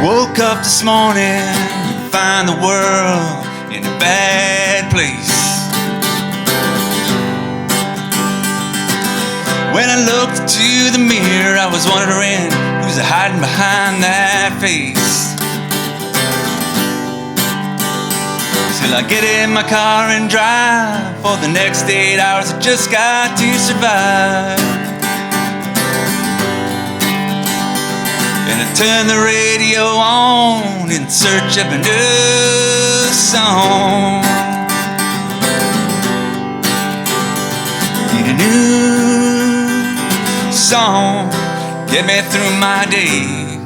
Woke up this morning, find the world in a bad place. When I looked into the mirror, I was wondering who's hiding behind that face. Till I get in my car and drive for the next 8 hours I just got to survive. And I turn the radio on in search of a new song. Need a new song, get me through my day.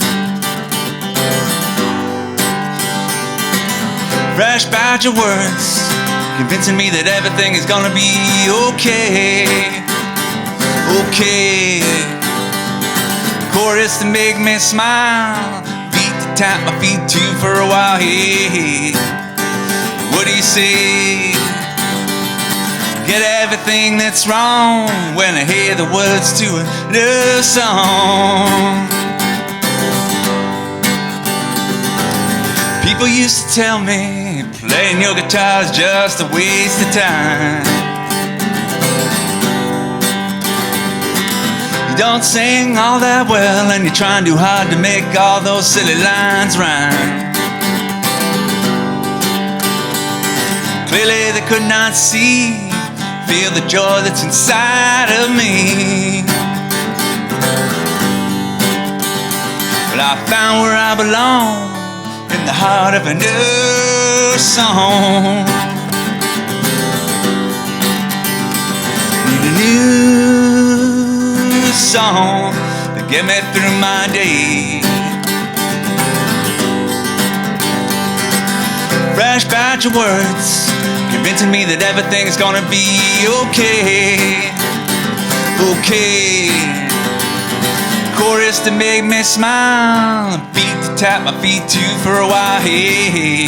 Fresh batch of words, convincing me that everything is gonna be okay. Okay. Chorus to make me smile, beat to tap my feet to for a while. Hey, what do you say? Get everything that's wrong when I hear the words to a new song. People used to tell me playing your guitar is just a waste of time. Don't sing all that well, and you're trying too hard to make all those silly lines rhyme. Clearly they could not feel the joy that's inside of me. Well, I found where I belong, in the heart of a new song. Need a new song to get me through my day. Fresh batch of words, convincing me that everything's gonna be okay. Okay. Chorus to make me smile, a beat to tap my feet to for a while. Hey,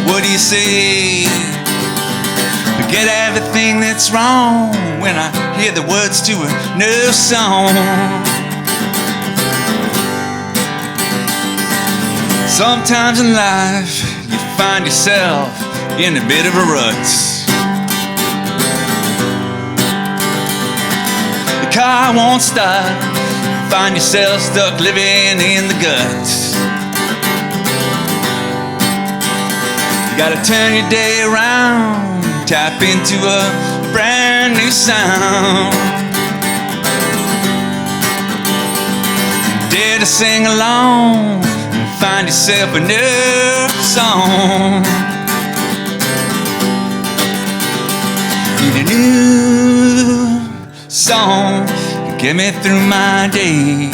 what do you say? Forget everything that's wrong when I hear the words to a new song. Sometimes in life you find yourself in a bit of a rut. The car won't start, find yourself stuck living in the guts. You gotta turn your day around, tap into a brand new sound. Dare to sing along and find yourself a new song. Need a new song to get me through my day.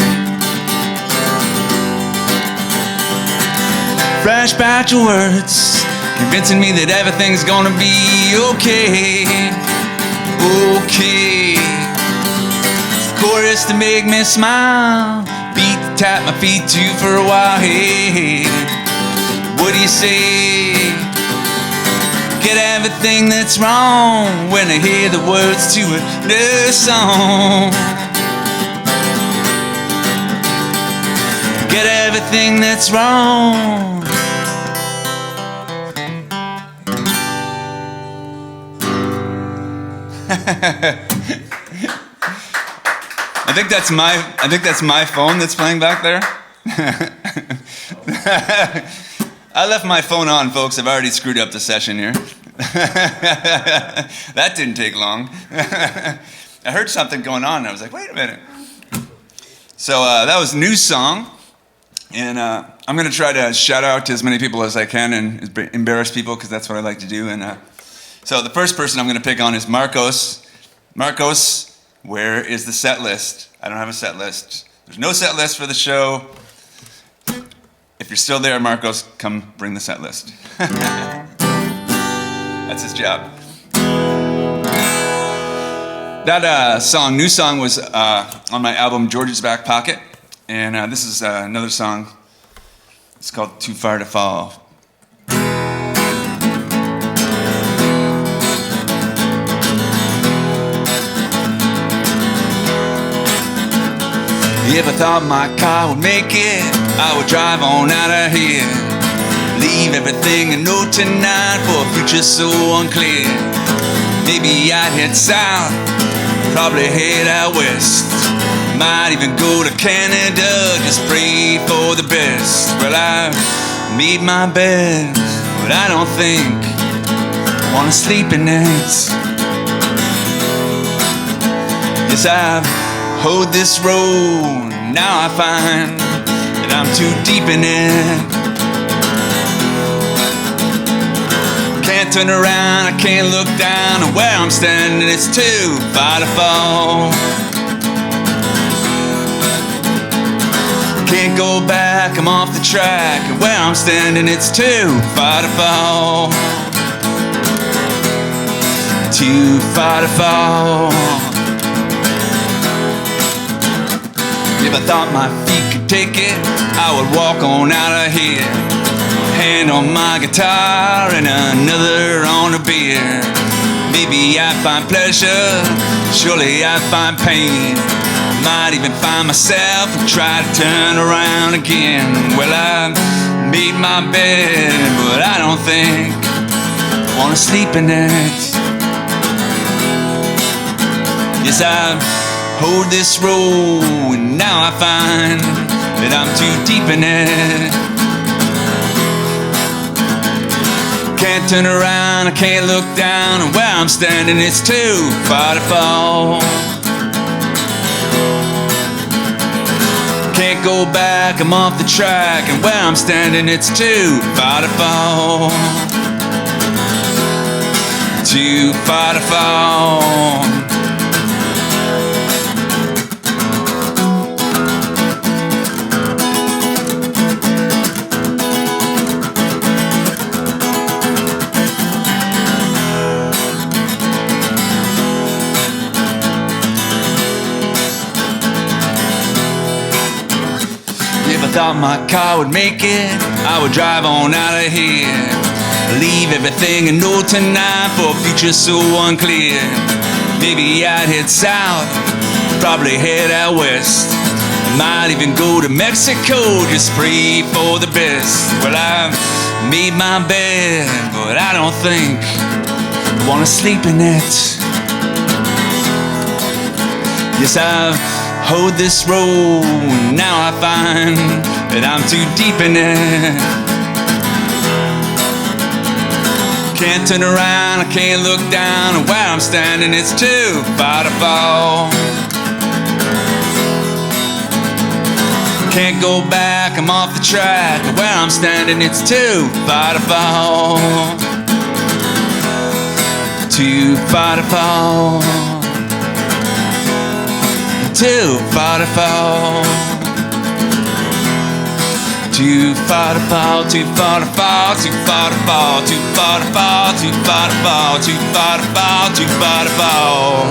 Fresh batch of words, convincing me that everything's gonna be okay. Okay. Chorus to make me smile, beat to tap my feet to for a while. Hey, what do you say? Get everything that's wrong when I hear the words to a new song. Get everything that's wrong. I think that's my phone that's playing back there. I left my phone on, folks. I've already screwed up the session here. That didn't take long. I heard something going on and I was like, wait a minute. So that was a new song, and I'm going to try to shout out to as many people as I can and embarrass people, because that's what I like to do. And so the first person I'm going to pick on is Marcos. Marcos, where is the set list? I don't have a set list. There's no set list for the show. If you're still there, Marcos, come bring the set list. That's his job. That new song was on my album George's Back Pocket, and this is another song. It's called Too Far to Fall. If I thought my car would make it, I would drive on out of here. Leave everything and know tonight for a future so unclear. Maybe I'd head south, probably head out west. Might even go to Canada, just pray for the best. Well, I've made my bed, but I don't think I wanna sleep in it. Yes, I've hoed this road, now I find that I'm too deep in it. Can't turn around, I can't look down, and where I'm standing it's too far to fall. Can't go back, I'm off the track, and where I'm standing it's too far to fall. Too far to fall. If I thought my feet could take it, I would walk on out of here. Hand on my guitar and another on a beer. Maybe I'd find pleasure, surely I'd find pain. Might even find myself and try to turn around again. Well, I've made my bed, but I don't think I wanna sleep in it. Yes, I've hoed this road, and now I find that I'm too deep in it. Can't turn around, I can't look down, and where I'm standing it's too far to fall. Can't go back, I'm off the track, and where I'm standing it's too far to fall. Too far to fall. Thought my car would make it, I would drive on out of here. Leave everything and know tonight for a future so unclear. Maybe I'd head south, probably head out west. Might even go to Mexico, just pray for the best. Well, I've made my bed, but I don't think I wanna sleep in it. Yes, I've hoed this road, now I find that I'm too deep in it. Can't turn around, I can't look down, and where I'm standing it's too far to fall. Can't go back, I'm off the track, and where I'm standing it's too far to fall. Too far to fall. Too far to fall. Too far to fall, too far to fall, too far to fall, too far to fall, too far to fall, too far to fall, too far to fall.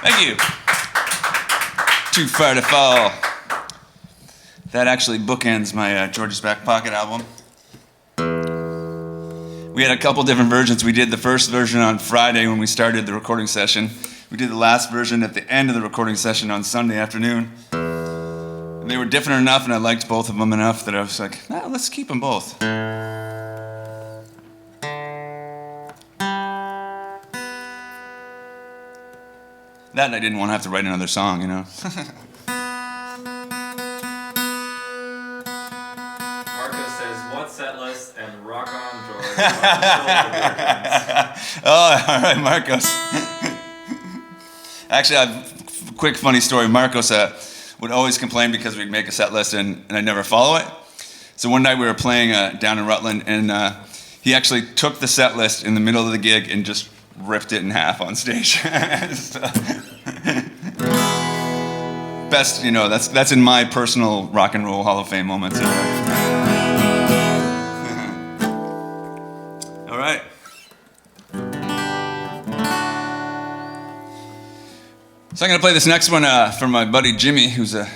Thank you. Too Far to Fall. That actually bookends my George's Back Pocket album. We had a couple different versions. We did the first version on Friday when we started the recording session. We did the last version at the end of the recording session on Sunday afternoon. And they were different enough, and I liked both of them enough that I was like, nah, let's keep them both. That and I didn't want to have to write another song, you know. Set list and rock on, George. Oh, all right, Marcos. Actually, I have a quick funny story. Marcos would always complain because we'd make a set list and I'd never follow it. So one night we were playing down in Rutland, and he actually took the set list in the middle of the gig and just ripped it in half on stage. Best, you know, that's in my personal Rock and Roll Hall of Fame moments. All right. So I'm going to play this next one for my buddy Jimmy, who's a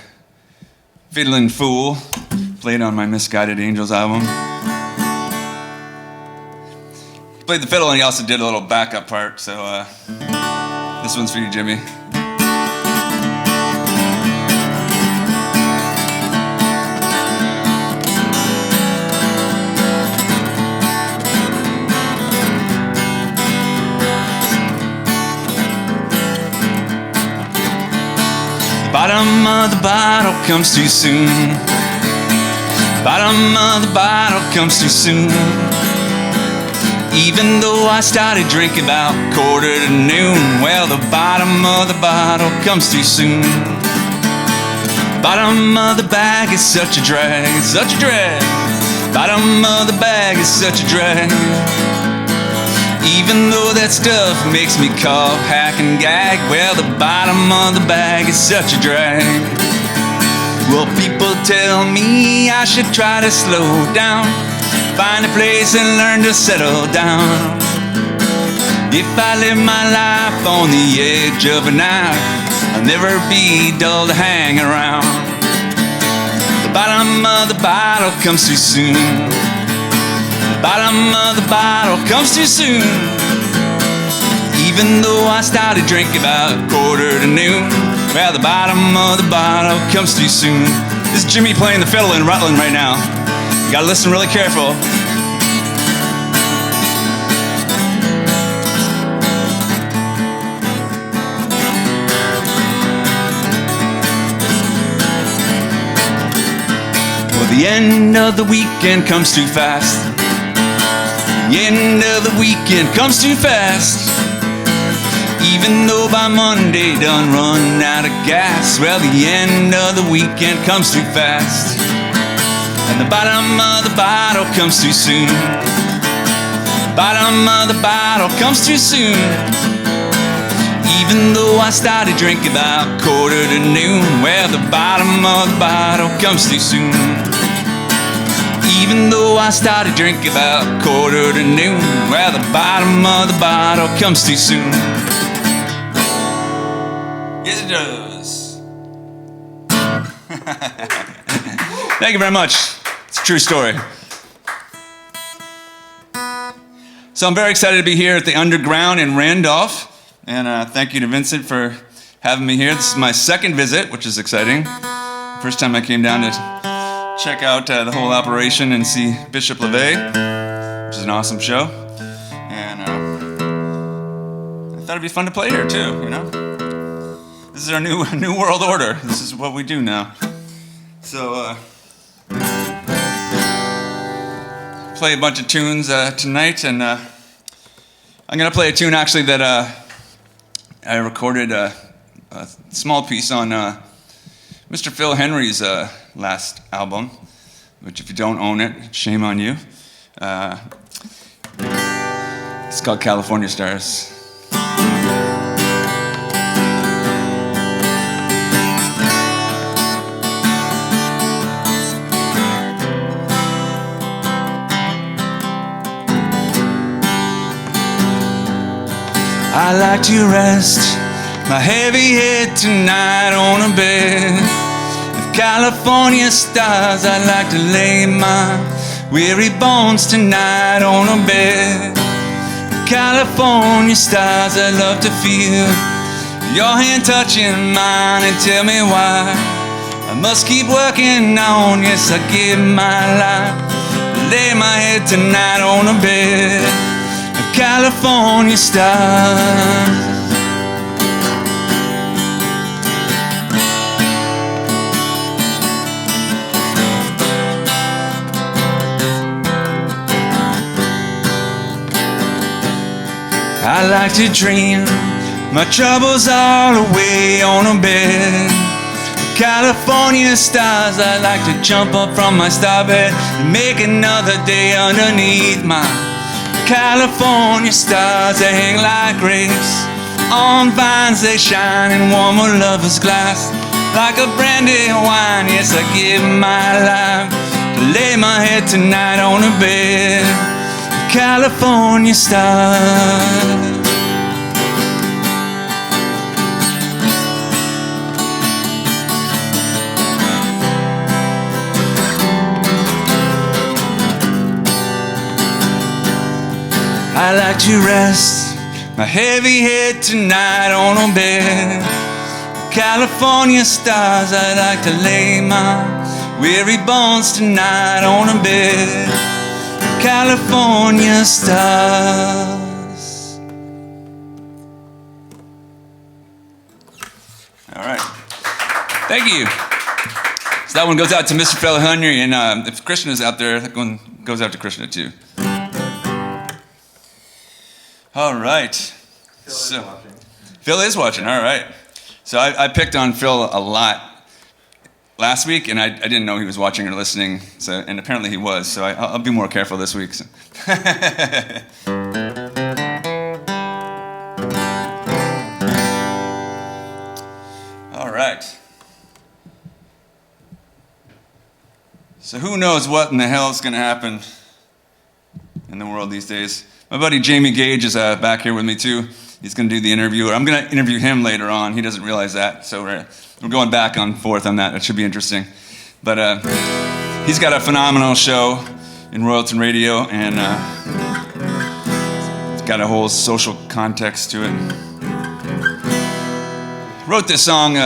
fiddling fool. Played on my Misguided Angels album. He played the fiddle and he also did a little backup part, so this one's for you, Jimmy. Bottom of the bottle comes too soon. Bottom of the bottle comes too soon. Even though I started drinking about 1:45. Well, the bottom of the bottle comes too soon. Bottom of the bag is such a drag, such a drag. Bottom of the bag is such a drag. Even though that stuff makes me cough, hack and gag. Well, the bottom of the bag is such a drag. Well, people tell me I should try to slow down, find a place and learn to settle down. If I live my life on the edge of a knife, I'll never be dull to hang around. The bottom of the bottle comes too soon. Bottom of the bottle comes too soon. Even though I started drinking about 1:45. Well, the bottom of the bottle comes too soon. This is Jimmy playing the fiddle in Rutland right now. You gotta listen really careful. Well, the end of the weekend comes too fast. The end of the weekend comes too fast. Even though by Monday done run out of gas. Well, the end of the weekend comes too fast. And the bottom of the bottle comes too soon. Bottom of the bottle comes too soon. Even though I started drinking about 1:45. Well, the bottom of the bottle comes too soon. Even though I started drinking about 1:45. Well, the bottom of the bottle comes too soon. Yes, it does. Thank you very much. It's a true story. So I'm very excited to be here at the Underground in Randolph. And thank you to Vincent for having me here. This is my second visit, which is exciting. First time I came down to check out the whole operation and see Bishop LeVay, which is an awesome show. And I thought it'd be fun to play here too, you know? This is our new world order. This is what we do now. So, play a bunch of tunes tonight, and I'm gonna play a tune actually that I recorded a small piece on Mr. Phil Henry's last album, which if you don't own it, shame on you. It's called California Stars. I like to rest my heavy head tonight on a bed of California stars. I like to lay my weary bones tonight on a bed of California stars. I love to feel your hand touching mine and tell me why I must keep working on. Yes, I give my life to lay my head tonight on a bed of California stars. I like to dream my troubles all away on a bed of California stars. I like to jump up from my star bed and make another day underneath my California stars. They hang like grapes on vines, they shine in warm a lover's glass like a brandy wine. Yes, I give my life to lay my head tonight on a bed of California stars. I like to rest my heavy head tonight on a bed. California stars, I like to lay my weary bones tonight on a bed. California stars. All right. Thank you. So that one goes out to Mr. Fella Henry, and if Krishna's out there, that one goes out to Krishna too. All right. Phil is watching. All right. So I picked on Phil a lot last week, and I didn't know he was watching or listening. So, and apparently he was. So I'll be more careful this week. So. All right. So who knows what in the hell is going to happen in the world these days? My buddy Jamie Gage is back here with me too. He's going to do the interview. I'm going to interview him later on. He doesn't realize that. So we're going back and forth on that. It should be interesting. But he's got a phenomenal show in Rutland Radio, and it's got a whole social context to it. Wrote this song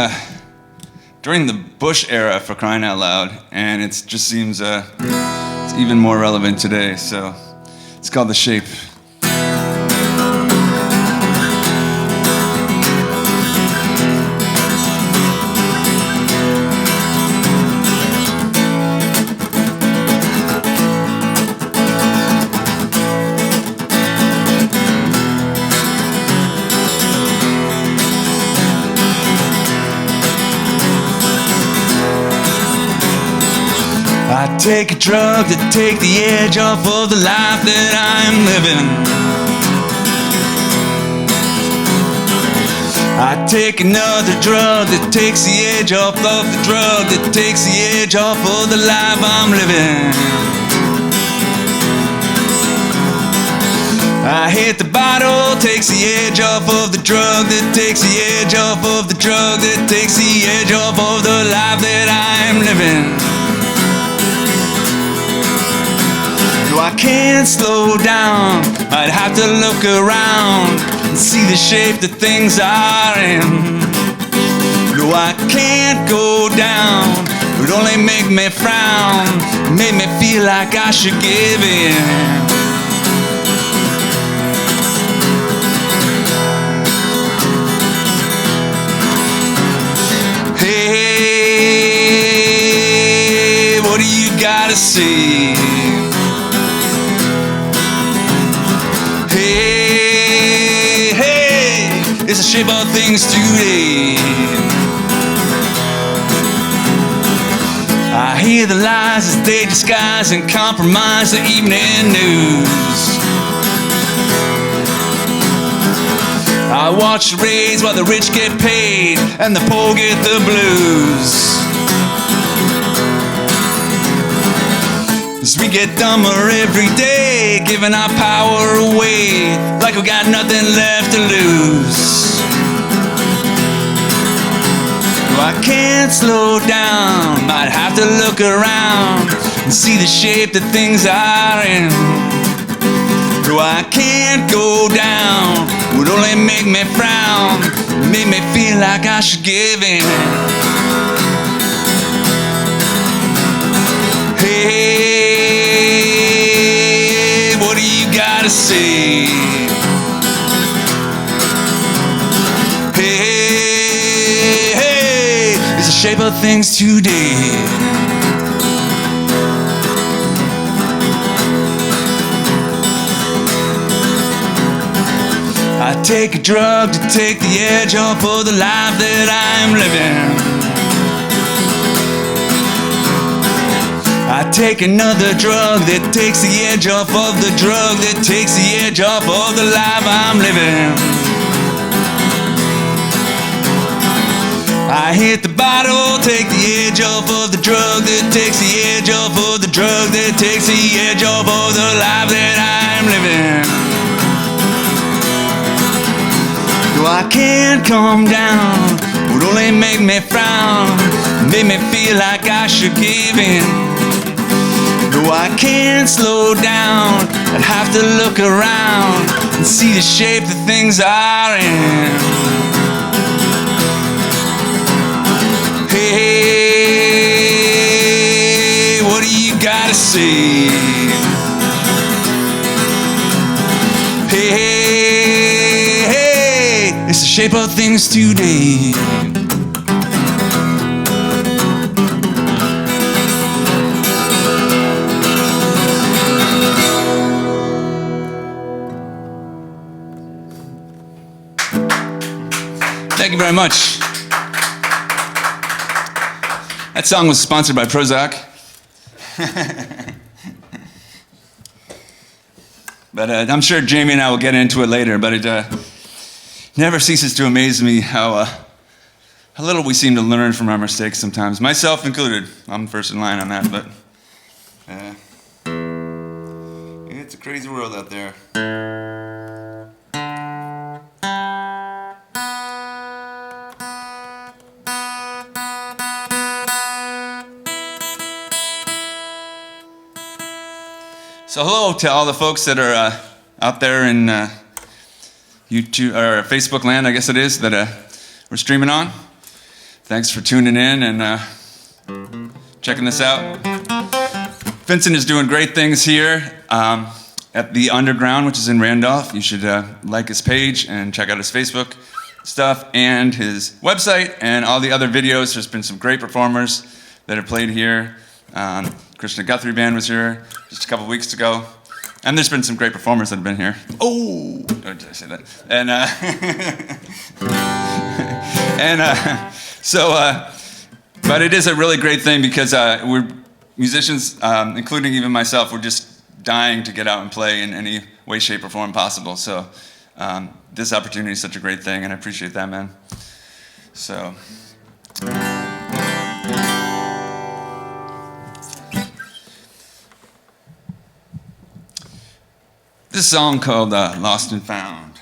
during the Bush era, for crying out loud, and it just seems it's even more relevant today. So it's called The Shape. I take a drug to take the edge off of the life that I'm living. I take another drug that takes the edge off of the drug that takes the edge off of the life I'm living. I hit the bottle, takes the edge off of the drug that takes the edge off of the drug that takes the edge off of the life that I'm living. I can't slow down, I'd have to look around and see the shape that things are in. No, I can't go down, it would only make me frown, make me feel like I should give in. Hey, what do you gotta say? It's the shape of things today. I hear the lies as they disguise and compromise the evening news. I watch the raids while the rich get paid and the poor get the blues. As we get dumber every day, giving our power away like we got nothing left to lose. I can't slow down, might have to look around and see the shape that things are in. No, I can't go down, would only make me frown, make me feel like I should give in. Hey, what do you gotta say? Hey, it's the shape of things today. I take a drug to take the edge off of the life that I'm living. I take another drug that takes the edge off of the drug that takes the edge off of the life I'm living. I hit the bottle, take the edge off of the drug that takes the edge off of the drug that takes the edge off of the life that I'm living. I can't calm down, would only make me frown, make me feel like I should give in. No, I can't slow down, I'd have to look around and see the shape that things are in. Hey, what do you gotta say? Hey, it's the shape of things today. Thank you very much. That song was sponsored by Prozac. But I'm sure Jamie and I will get into it later, but it never ceases to amaze me how little we seem to learn from our mistakes sometimes, myself included. I'm first in line on that, but it's a crazy world out there. So hello to all the folks that are out there in YouTube or Facebook land, I guess it is, that we're streaming on. Thanks for tuning in and checking this out. Vincent is doing great things here at the Underground, which is in Randolph. You should like his page and check out his Facebook stuff and his website and all the other videos. There's been some great performers that have played here. Krishna Guthrie Band was here just a couple weeks ago. And there's been some great performers that have been here. Oh, did I say that? And but it is a really great thing because we're musicians, including even myself, we're just dying to get out and play in any way, shape, or form possible. So this opportunity is such a great thing, and I appreciate that, man. So. This song called Lost and Found.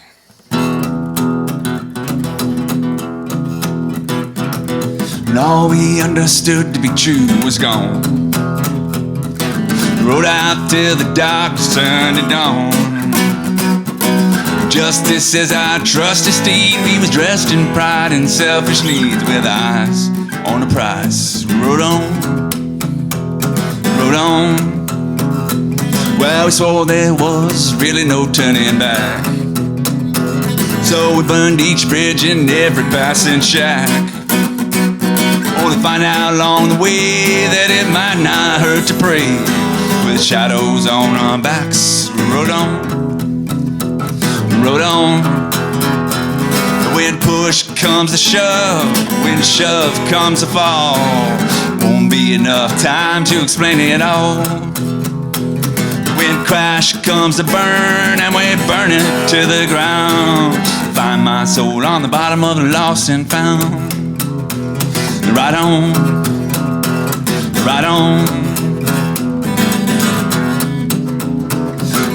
And all we understood to be true was gone. Rode out till the darkness turned to dawn. Justice as our trusty steed, we was dressed in pride and selfish needs, with eyes on the prize. Rode on, rode on. Well, we swore there was really no turning back. So we burned each bridge and every passing shack, only to find out along the way that it might not hurt to pray. With shadows on our backs, we rode on, rode on. When push comes to shove, when shove comes to fall, won't be enough time to explain it all. When crash comes to burn and we burn it to the ground, find my soul on the bottom of the lost and found. Right on, right on.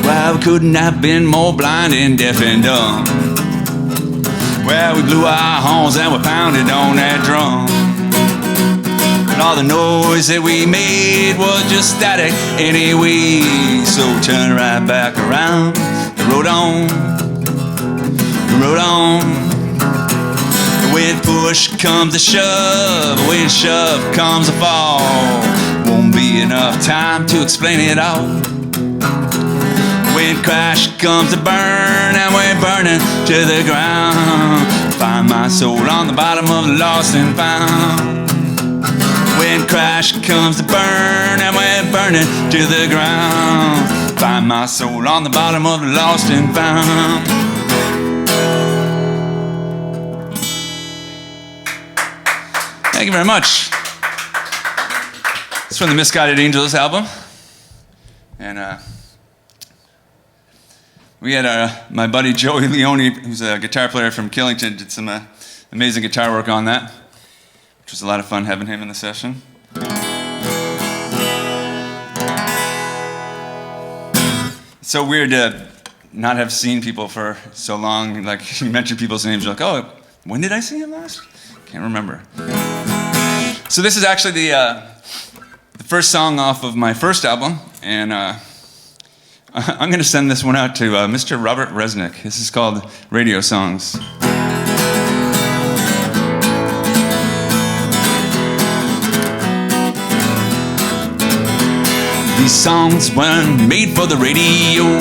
Well, we couldn't have been more blind and deaf and dumb. Well, we blew our horns and we pounded on that drum. And all the noise that we made was just static anyway. So turn right back around and rode on, rode on. When push comes to shove, when shove comes to fall, won't be enough time to explain it all. When crash comes to burn and we're burning to the ground, find my soul on the bottom of the lost and found. When crash comes to burn and we're burning to the ground, find my soul on the bottom of the lost and found. Thank you very much. It's from the Misguided Angels album. And we had my buddy Joey Leone, who's a guitar player from Killington, did some amazing guitar work on that, which was a lot of fun having him in the session. It's so weird to not have seen people for so long. Like, you mention people's names, you're like, oh, when did I see him last? Can't remember. So this is actually the first song off of my first album, and I'm going to send this one out to Mr. Robert Resnick. This is called Radio Songs. These songs weren't made for the radio,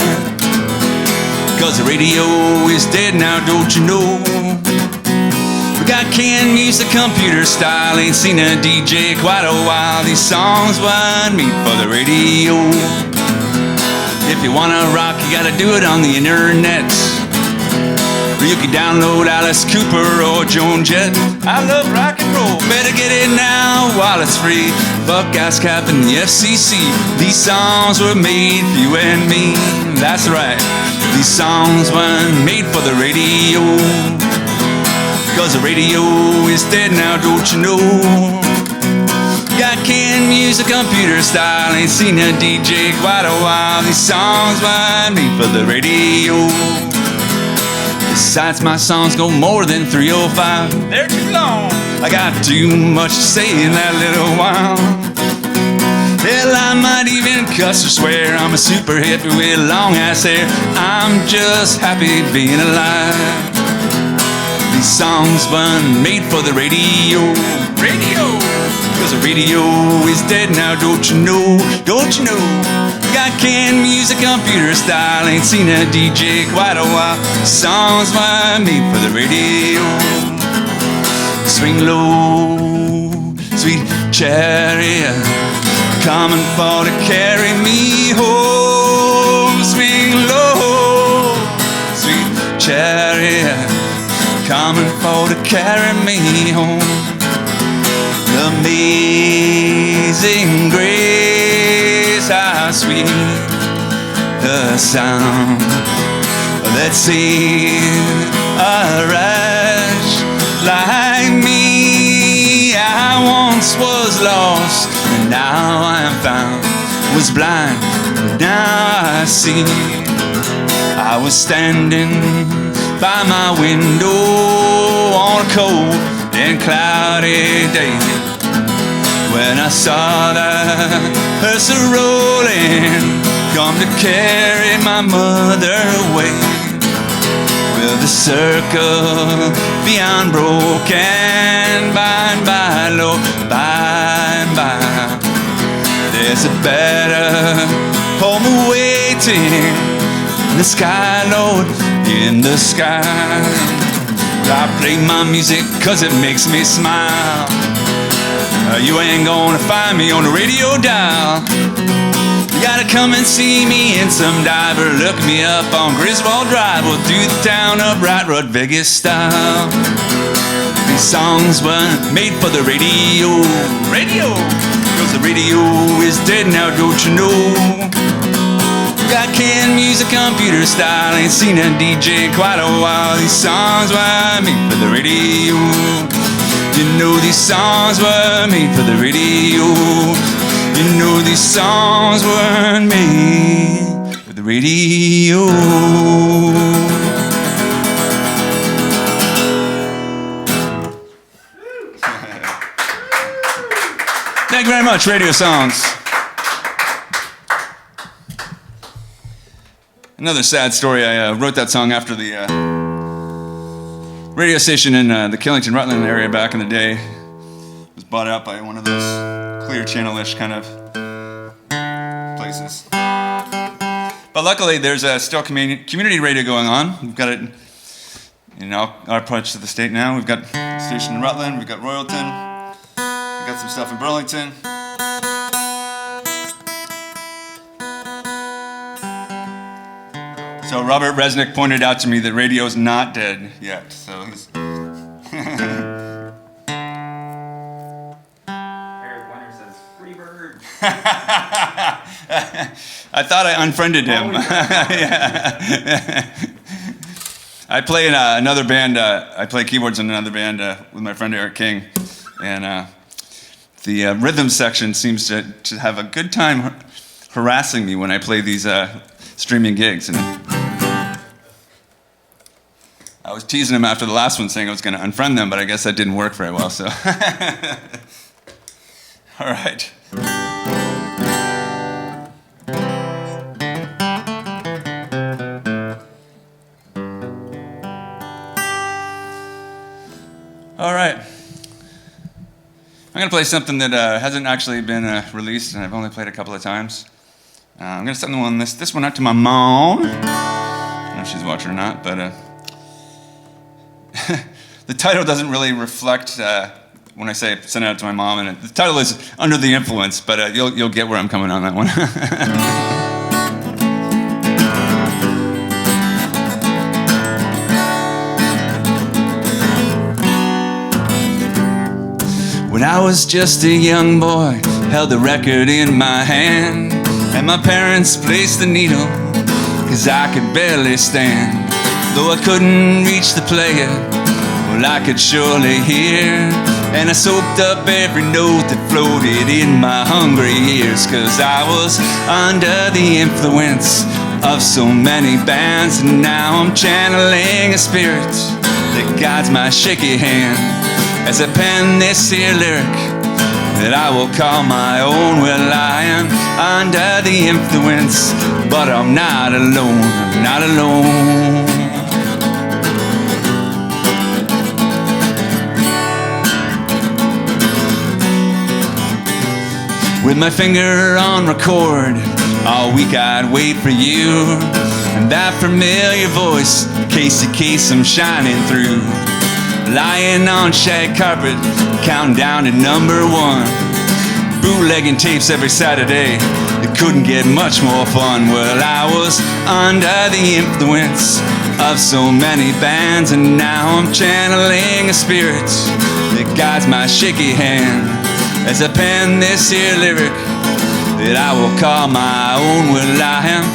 'cause the radio is dead now, don't you know? We got canned music, computer style, ain't seen a DJ quite a while. These songs weren't made for the radio. If you wanna rock, you gotta do it on the internet. Or you can download Alice Cooper or Joan Jett. I love rock and roll, better get it now while it's free. Fuck ASCAP and the FCC. These songs were made for you and me. That's right, these songs weren't made for the radio, 'cause the radio is dead now, don't you know? Got canned music, computer style, ain't seen a DJ quite a while. These songs weren't made for the radio. Besides, my songs go more than 305. They're too long. I got too much to say in that little while. Hell, I might even cuss or swear. I'm a super hippie with long ass hair. I'm just happy being alive. These songs weren't made for the radio. Radio! 'Cause the radio is dead now, don't you know? Don't you know? Got canned music, computer style, ain't seen a DJ quite a while. Songs weren't made for the radio. Swing low, sweet chariot, coming for to carry me home. Swing low, sweet chariot, coming for to carry me home. Amazing grace, how sweet the sound that saved a wretch like me. I once was lost, and now I am found. Was blind, but now I see. I was standing by my window on a cold and cloudy day when I saw the hearse rolling, come to carry my mother away. Well, the circle beyond broken, by and by, Lord, by and by, there's a better home awaiting in the sky, Lord, in the sky. I play my music 'cause it makes me smile. You ain't gonna find me on the radio dial. You gotta come and see me in some diver. Look me up on Griswold Drive. We'll do the town up right, Rod Vegas style. These songs weren't made for the radio. Radio! 'Cause the radio is dead now, don't you know? Got canned music, computer style, ain't seen a DJ quite a while. These songs were made for the radio. You know these songs were made for the radio. You know these songs weren't made for the radio. Thank you very much, Radio Songs. Another sad story. I wrote that song after the radio station in the Killington, Rutland area back in the day was bought out by one of those clear channel-ish kind of places. But luckily, there's still community radio going on. We've got it in our parts of the state now. We've got a station in Rutland. We've got Royalton. We've got some stuff in Burlington. So Robert Resnick pointed out to me that radio's not dead yet. So he's Eric Winter says, "Free bird." I thought I unfriended him. Yeah. I play in another band. I play keyboards in another band with my friend Eric King, and the rhythm section seems to have a good time harassing me when I play these streaming gigs. And I was teasing him after the last one, saying I was going to unfriend them, but I guess that didn't work very well, so. All right. All right. I'm going to play something that hasn't actually been released, and I've only played a couple of times. I'm going to send this one out to my mom. I don't know if she's watching or not, but the title doesn't really reflect when I say send it out to my mom, and the title is Under the Influence, but you'll get where I'm coming on that one. When I was just a young boy, held the record in my hand, and my parents placed the needle, 'cause I could barely stand. Though I couldn't reach the player, well, I could surely hear, and I soaked up every note that floated in my hungry ears, 'cause I was under the influence of so many bands, and now I'm channeling a spirit that guides my shaky hand as I pen this here lyric that I will call my own. Well, I am under the influence, but I'm not alone, I'm not alone. With my finger on record, all week I'd wait for you, and that familiar voice, case to case I'm shining through. Lying on shag carpet, counting down to number one. Bootlegging tapes every Saturday, it couldn't get much more fun. Well, I was under the influence of so many bands, and now I'm channeling a spirit that guides my shaky hand as I pen this here lyric that I will call my own. Well, I am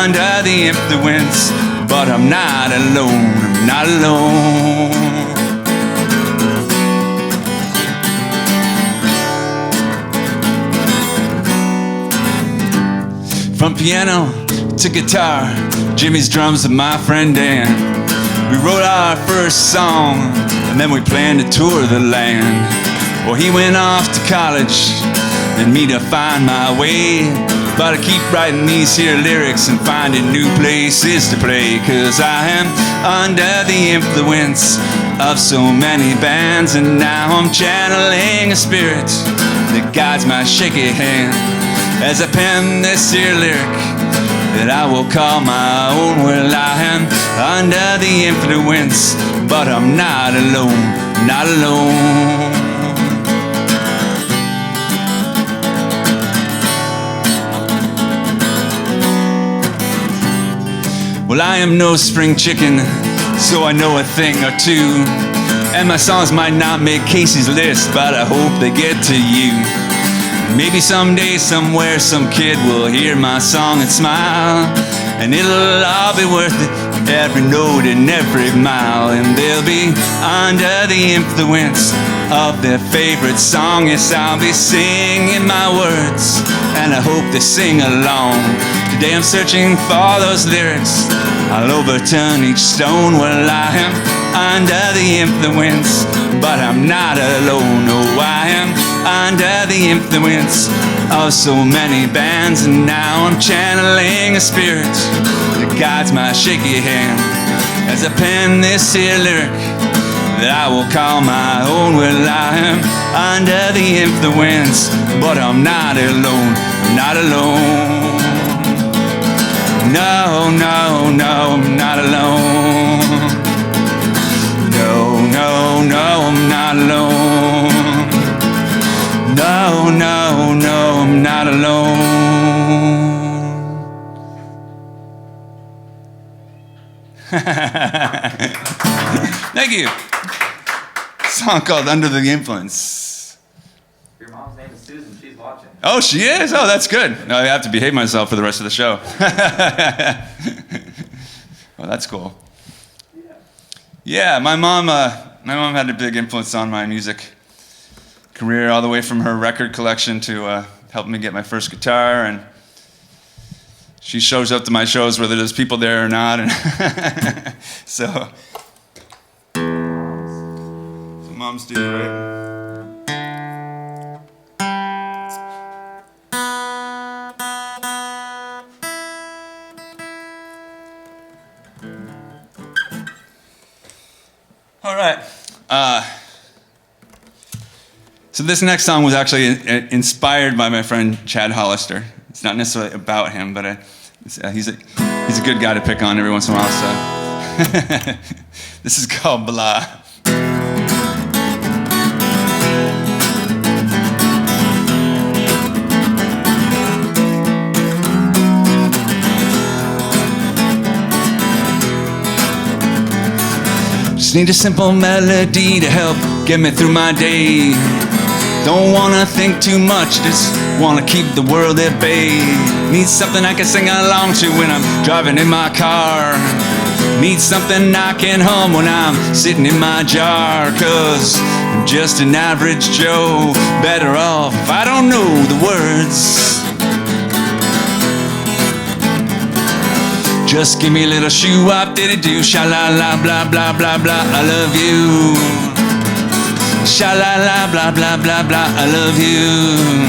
under the influence, but I'm not alone, I'm not alone. From piano to guitar, Jimmy's drums and my friend Dan, we wrote our first song, and then we planned to tour the land. Well, he went off to college, and me to find my way, but I keep writing these here lyrics and finding new places to play, 'cause I am under the influence of so many bands, and now I'm channeling a spirit that guides my shaky hand as I pen this here lyric that I will call my own. Well, I am under the influence, but I'm not alone, not alone. Well, I am no spring chicken, so I know a thing or two, and my songs might not make Casey's list, but I hope they get to you. Maybe someday, somewhere, some kid will hear my song and smile, and it'll all be worth it, every note and every mile, and they'll be under the influence of their favorite song. Yes, I'll be singing my words, and I hope they sing along. Today I'm searching for those lyrics, I'll overturn each stone. Well, I am under the influence, but I'm not alone. Oh, I am under the influence of so many bands, and now I'm channeling a spirit that guides my shaky hand as I pen this here lyric that I will call my own. Well, I am under the influence, but I'm not alone, I'm not alone. No, no, no, I'm not alone. No, no, no, I'm not alone. No, no, no, I'm not alone. Thank you. Song called Under the Influence. Your mom's name is Susan. She's watching. Oh, she is? Oh, that's good. No, I have to behave myself for the rest of the show. Well, that's cool. Yeah, my mom had a big influence on my music career, all the way from her record collection to helping me get my first guitar, and she shows up to my shows whether there's people there or not, and so moms do, right? All right. So this next song was actually inspired by my friend Chad Hollister. It's not necessarily about him, but he's a good guy to pick on every once in a while. So this is called Blah. Just need a simple melody to help get me through my day. Don't wanna think too much, just wanna keep the world at bay. Need something I can sing along to when I'm driving in my car. Need something I can hum when I'm sitting in my jar. 'Cause I'm just an average Joe, better off if I don't know the words. Just give me a little shoo-wop, diddy-doo, sha-la-la, blah, blah, blah, blah, I love you. Sha-la-la, blah, blah, blah, blah, I love you.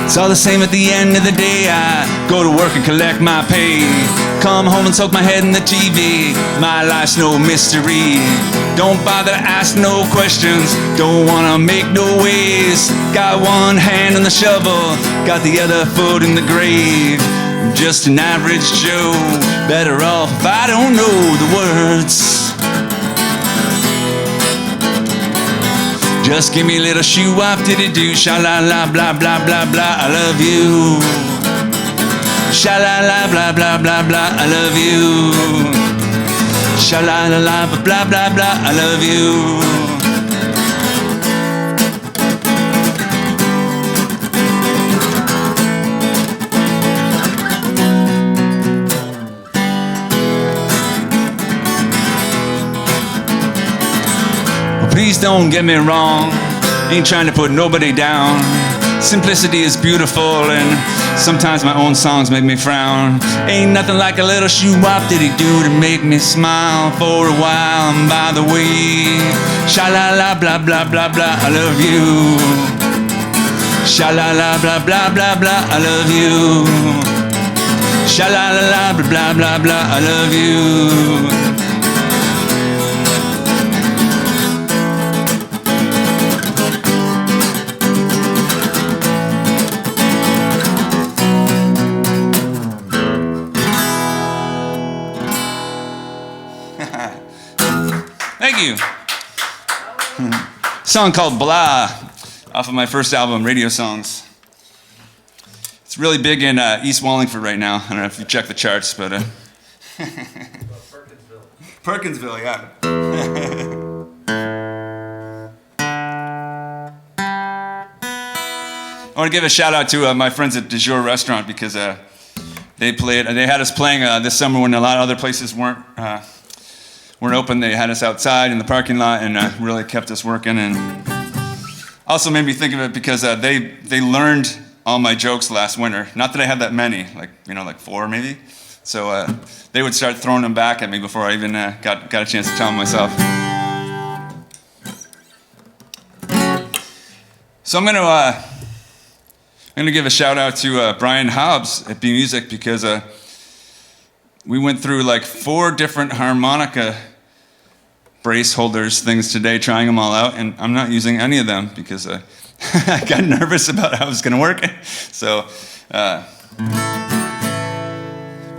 It's all the same at the end of the day. I go to work and collect my pay. Come home and soak my head in the TV. My life's no mystery. Don't bother to ask no questions. Don't wanna make no ways. Got one hand on the shovel, got the other foot in the grave. I'm just an average Joe, better off if I don't know the words. Just give me a little shoo-wop, diddy-doo, sha-la-la, blah, blah, blah, blah, I love you. Sha-la-la, blah, blah, blah, blah, I love you. Sha-la-la-la, blah, blah, blah, I love you. Please don't get me wrong, ain't trying to put nobody down. Simplicity is beautiful and sometimes my own songs make me frown. Ain't nothing like a little shoo-wop diddy-doo to make me smile for a while. And by the way, sha-la-la, blah, blah, blah, blah, I love you. Sha-la-la, blah, blah, blah, blah, I love you. Sha-la-la-la, blah, blah, blah, blah, I love you. Thank you. Song called Blah, off of my first album, Radio Songs. It's really big in East Wallingford right now. I don't know if you check the charts, but... Perkinsville, yeah. I want to give a shout out to my friends at Du Jour Restaurant because they had us playing this summer when a lot of other places weren't open. They had us outside in the parking lot and really kept us working, and also made me think of it because they learned all my jokes last winter. Not that I had that many, like 4 maybe. So they would start throwing them back at me before I even got a chance to tell them myself. So I'm gonna give a shout out to Brian Hobbs at B Music because we went through like 4 different harmonica brace holders things today, trying them all out, and I'm not using any of them because I got nervous about how it was going to work. So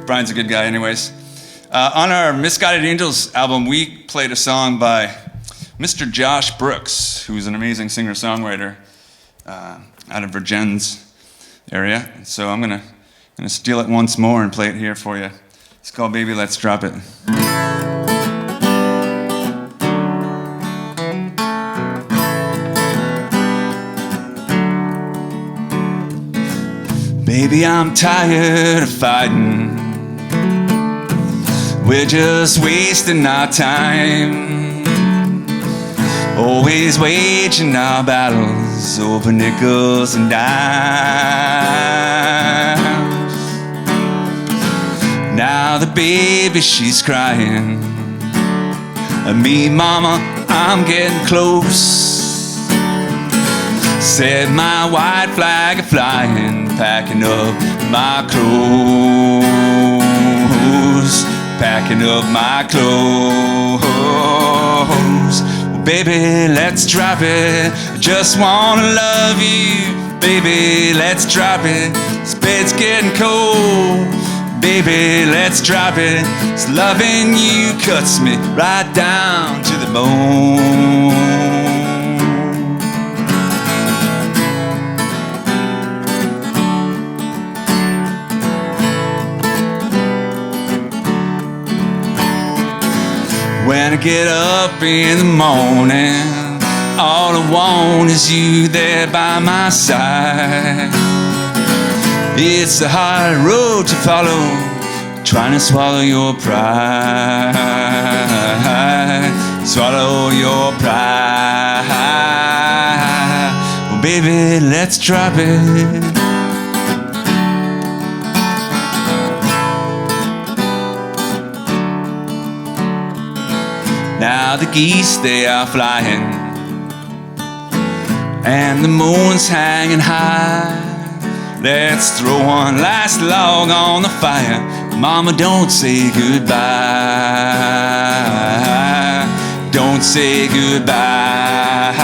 Brian's a good guy anyways. On our Misguided Angels album, we played a song by Mr. Josh Brooks, who's an amazing singer-songwriter out of Virgins area. So I'm gonna steal it once more and play it here for you. It's called Baby Let's Drop It. Baby, I'm tired of fighting. We're just wasting our time. always waging our battles over nickels and dimes. Now the baby, she's crying. Me, mama, I'm getting close. Said my white flag a-flying, packing up my clothes, packing up my clothes. Well, baby, let's drop it. I just wanna love you. Baby, let's drop it. This bed's getting cold. Baby, let's drop it. This loving you cuts me right down to the bone. When I get up in the morning, all I want is you there by my side. It's the hard road to follow, trying to swallow your pride, swallow your pride. Well, baby, let's drop it. Now the geese, they are flying, and the moon's hanging high. Let's throw one last log on the fire. Mama, don't say goodbye. Don't say goodbye.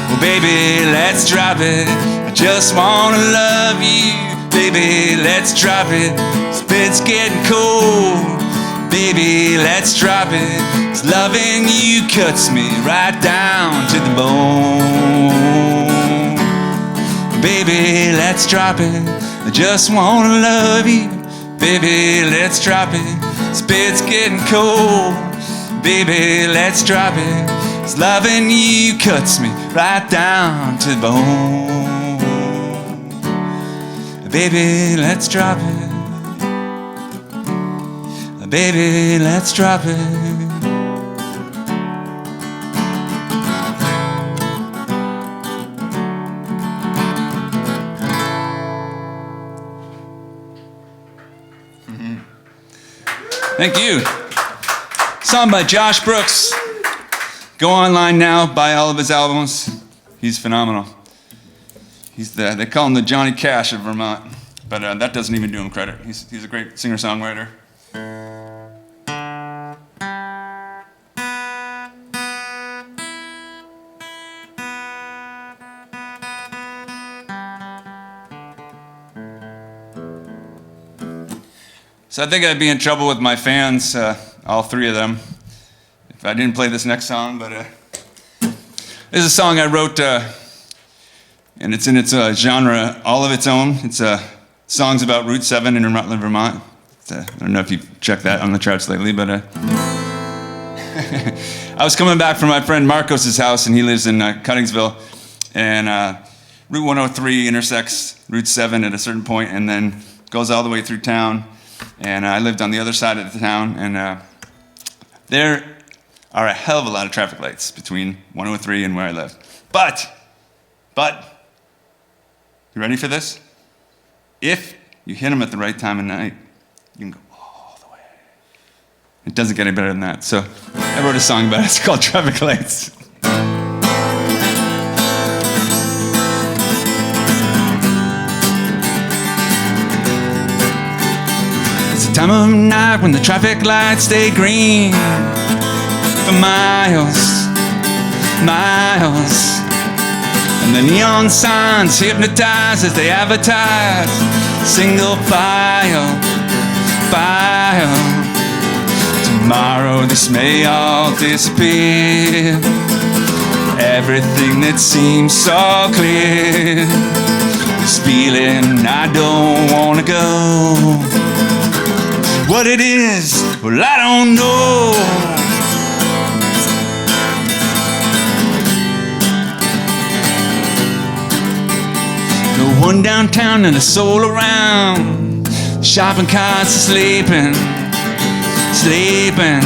Well, baby, let's drop it. I just wanna love you. Baby, let's drop it. This bed's getting cold. Baby, let's drop it. This loving you cuts me right down to the bone. Baby, let's drop it. I just wanna love you. Baby, let's drop it. This bed's getting cold. Baby, let's drop it. This loving you cuts me right down to the bone. Baby, let's drop it. Baby, let's drop it. Thank you. Song by Josh Brooks. Go online now, buy all of his albums. He's phenomenal. They call him the Johnny Cash of Vermont, but that doesn't even do him credit. He's a great singer-songwriter. So I think I'd be in trouble with my fans, all three of them, if I didn't play this next song. But this is a song I wrote, and it's in its genre all of its own. It's songs about Route 7 in Rutland, Vermont. I don't know if you've checked that on the charts lately, but I was coming back from my friend Marcos's house, and he lives in Cuttingsville, and Route 103 intersects Route 7 at a certain point, and then goes all the way through town. And I lived on the other side of the town, and there are a hell of a lot of traffic lights between 103 and where I live. But, you ready for this? If you hit them at the right time of night, you can go all the way. It doesn't get any better than that. So I wrote a song about it. It's called Traffic Lights. Time of night when the traffic lights stay green for miles, miles, and the neon signs hypnotize as they advertise. Single file, file. Tomorrow this may all disappear. Everything that seems so clear. This feeling I don't wanna go. What it is, well, I don't know. No one downtown and a soul around. Shopping carts are sleeping, sleeping.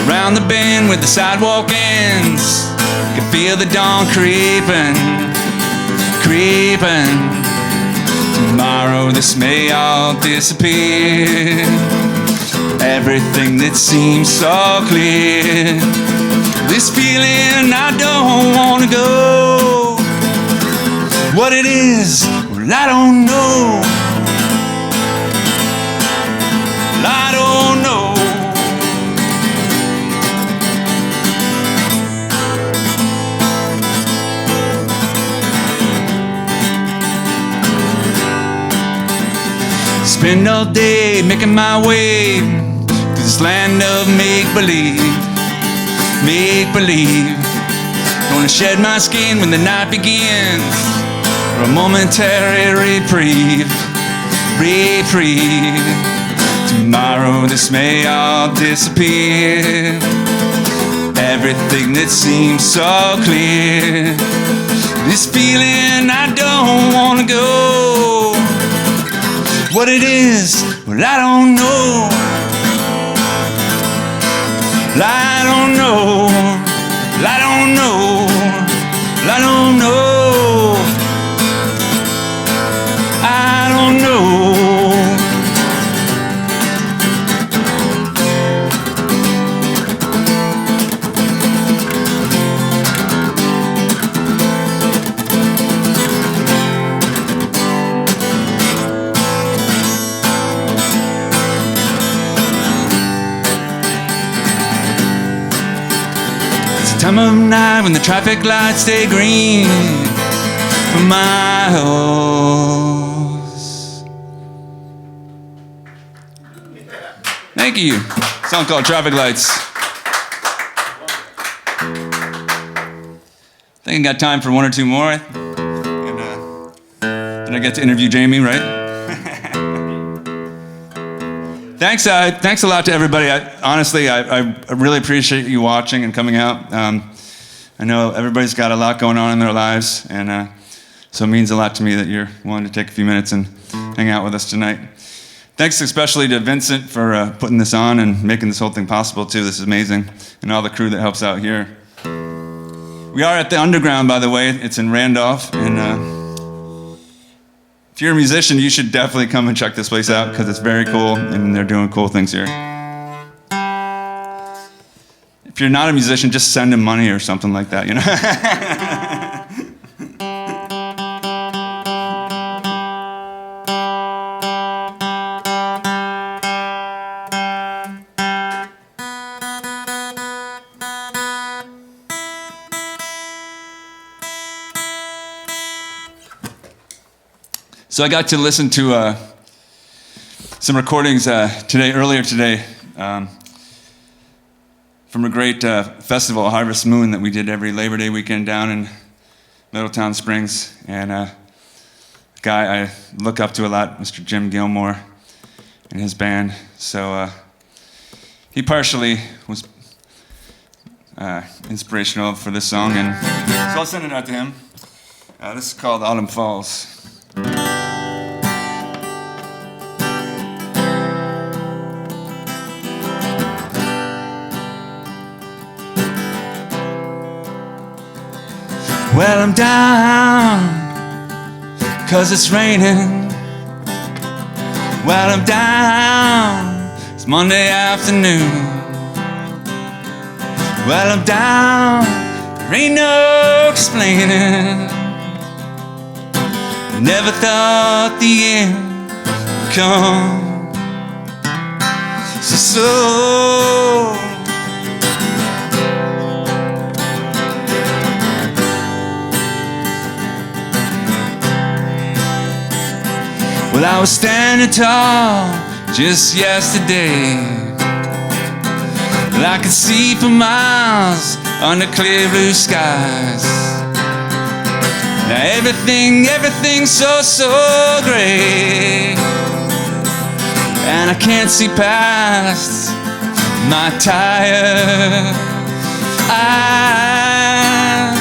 Around the bend where the sidewalk ends, can feel the dawn creeping, creeping. Tomorrow this may all disappear. Everything that seems so clear. This feeling I don't want to go. What it is, well, I don't know. Well, I don't know. Spend all day making my way through this land of make-believe, make-believe. Gonna shed my skin when the night begins, for a momentary reprieve, reprieve. Tomorrow this may all disappear. Everything that seems so clear. This feeling I don't wanna go. What it is, well, I don't know. Well, I don't know. Well, I don't know. Well, I don't know. I don't know. Time of night when the traffic lights stay green for miles. Thank you. Song called Traffic Lights. I think I got time for one or two more. And then I get to interview Jamie, right? Thanks a lot to everybody. Honestly, I really appreciate you watching and coming out. I know everybody's got a lot going on in their lives, and so it means a lot to me that you're willing to take a few minutes and hang out with us tonight. Thanks especially to Vincent for putting this on and making this whole thing possible, too. This is amazing, and all the crew that helps out here. We are at the Underground, by the way. It's in Randolph, and if you're a musician, you should definitely come and check this place out because it's very cool and they're doing cool things here. If you're not a musician, just send them money or something like that, you know? So I got to listen to some recordings earlier today, from a great festival, Harvest Moon, that we did every Labor Day weekend down in Middletown Springs. And a guy I look up to a lot, Mr. Jim Gilmore, and his band. So he partially was inspirational for this song, and so I'll send it out to him. This is called Autumn Falls. Well, I'm down 'cause it's raining. Well, I'm down, it's Monday afternoon. Well, I'm down, there ain't no explaining. Never thought the end would come so. Well, I was standing tall just yesterday. Well, I could see for miles under clear blue skies. Now everything's so gray, and I can't see past my tired eyes.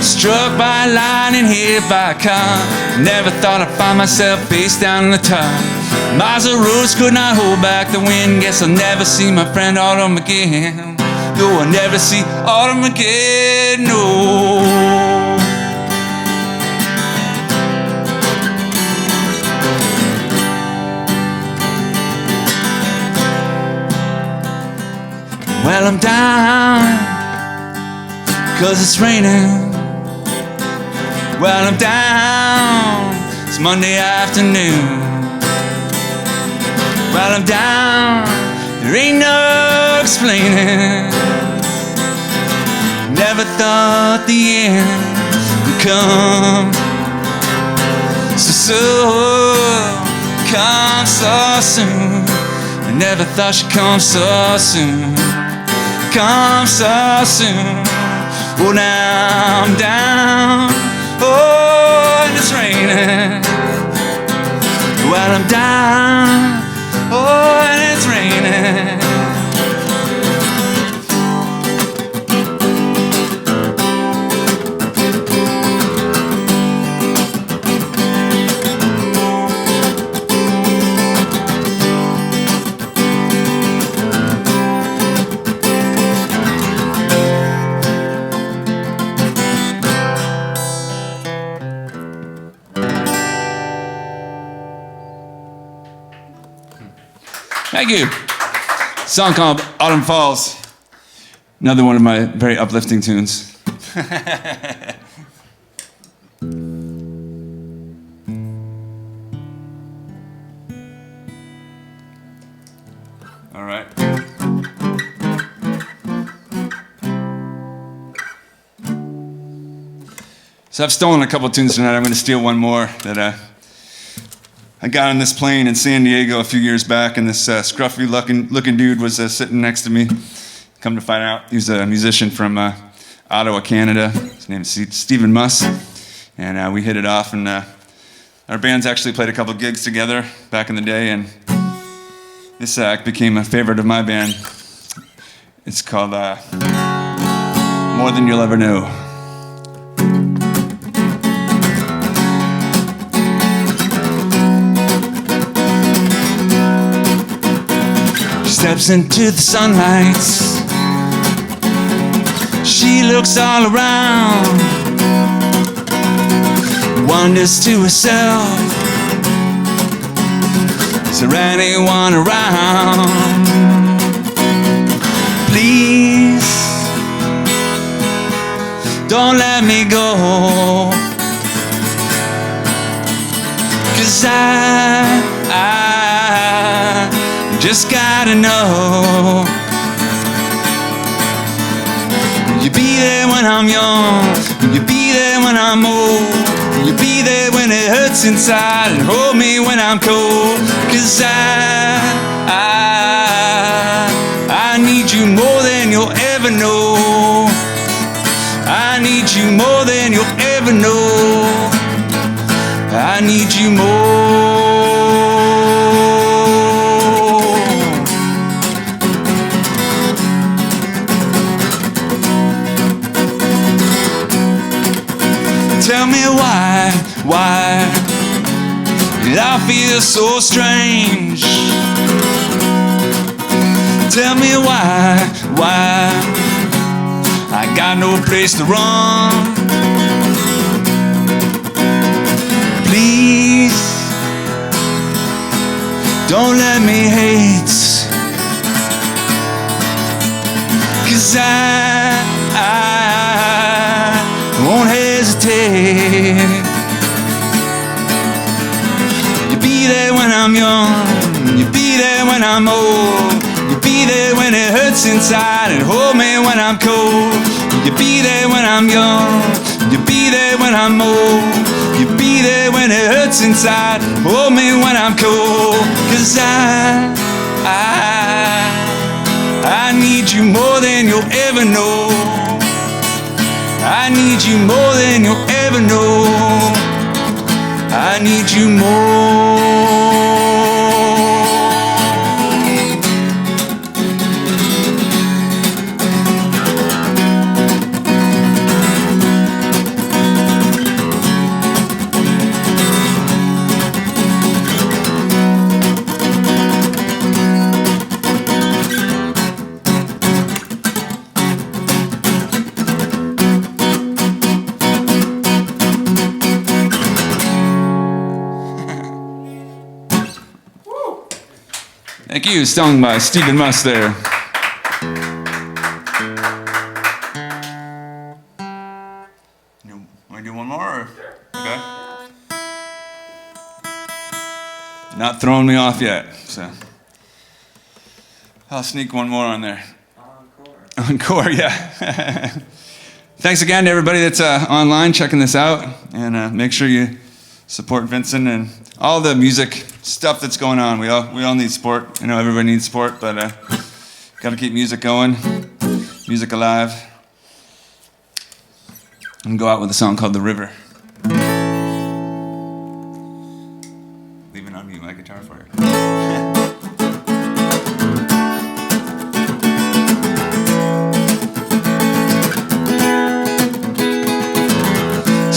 Struck by lightning, hit by a car. Never thought I'd find myself face down on the top. Miles of roads could not hold back the wind. Guess I'll never see my friend Autumn again. No, I'll never see Autumn again, no. Well, I'm down 'cause it's raining. Well, I'm down, it's Monday afternoon. Well, I'm down, there ain't no explaining. Never thought the end would come so come so soon. I never thought she'd come so soon. Come so soon. Well, now I'm down. Oh, and it's raining. Well, I'm down. Oh, and it's raining. Thank you. Song called Autumn Falls. Another one of my very uplifting tunes. All right. So I've stolen a couple tunes tonight. I'm going to steal one more that I got on this plane in San Diego a few years back, and this scruffy looking dude was sitting next to me. Come to find out, he was a musician from Ottawa, Canada. His name is Stephen Muss, and we hit it off, and our bands actually played a couple gigs together back in the day, and this act became a favorite of my band. It's called More Than You'll Ever Know. Steps into the sunlight. She looks all around, wonders to herself, is there anyone around? Please, don't let me go, 'cause I just gotta know. Will you be there when I'm young? Will you be there when I'm old? Will you be there when it hurts inside and hold me when I'm cold? 'Cause I need you more than you'll ever know. I need you more than you'll ever know. I need you more. Tell me why did I feel so strange? Tell me why I got no place to run. Please, don't let me hate, 'cause I won't hesitate. You'll be there when I'm young, you'll be there when I'm old, you'll be there when it hurts inside and hold me when I'm cold. You'll be there when I'm young, you'll be there when I'm old, you'll be there when it hurts inside, hold me when I'm cold. 'Cause I need you more than you'll ever know. I need you more than you'll ever know. I need you more. Thank you, sung by Stephen Muss there. Want to do one more? Or? Okay. Not throwing me off yet, so I'll sneak one more on there. Encore, yeah. Thanks again to everybody that's online checking this out, and make sure you support Vincent and all the music stuff that's going on. We all need support. I know everybody needs support, but got to keep music going, music alive, and go out with a song called "The River." Leaving on mute my guitar for you.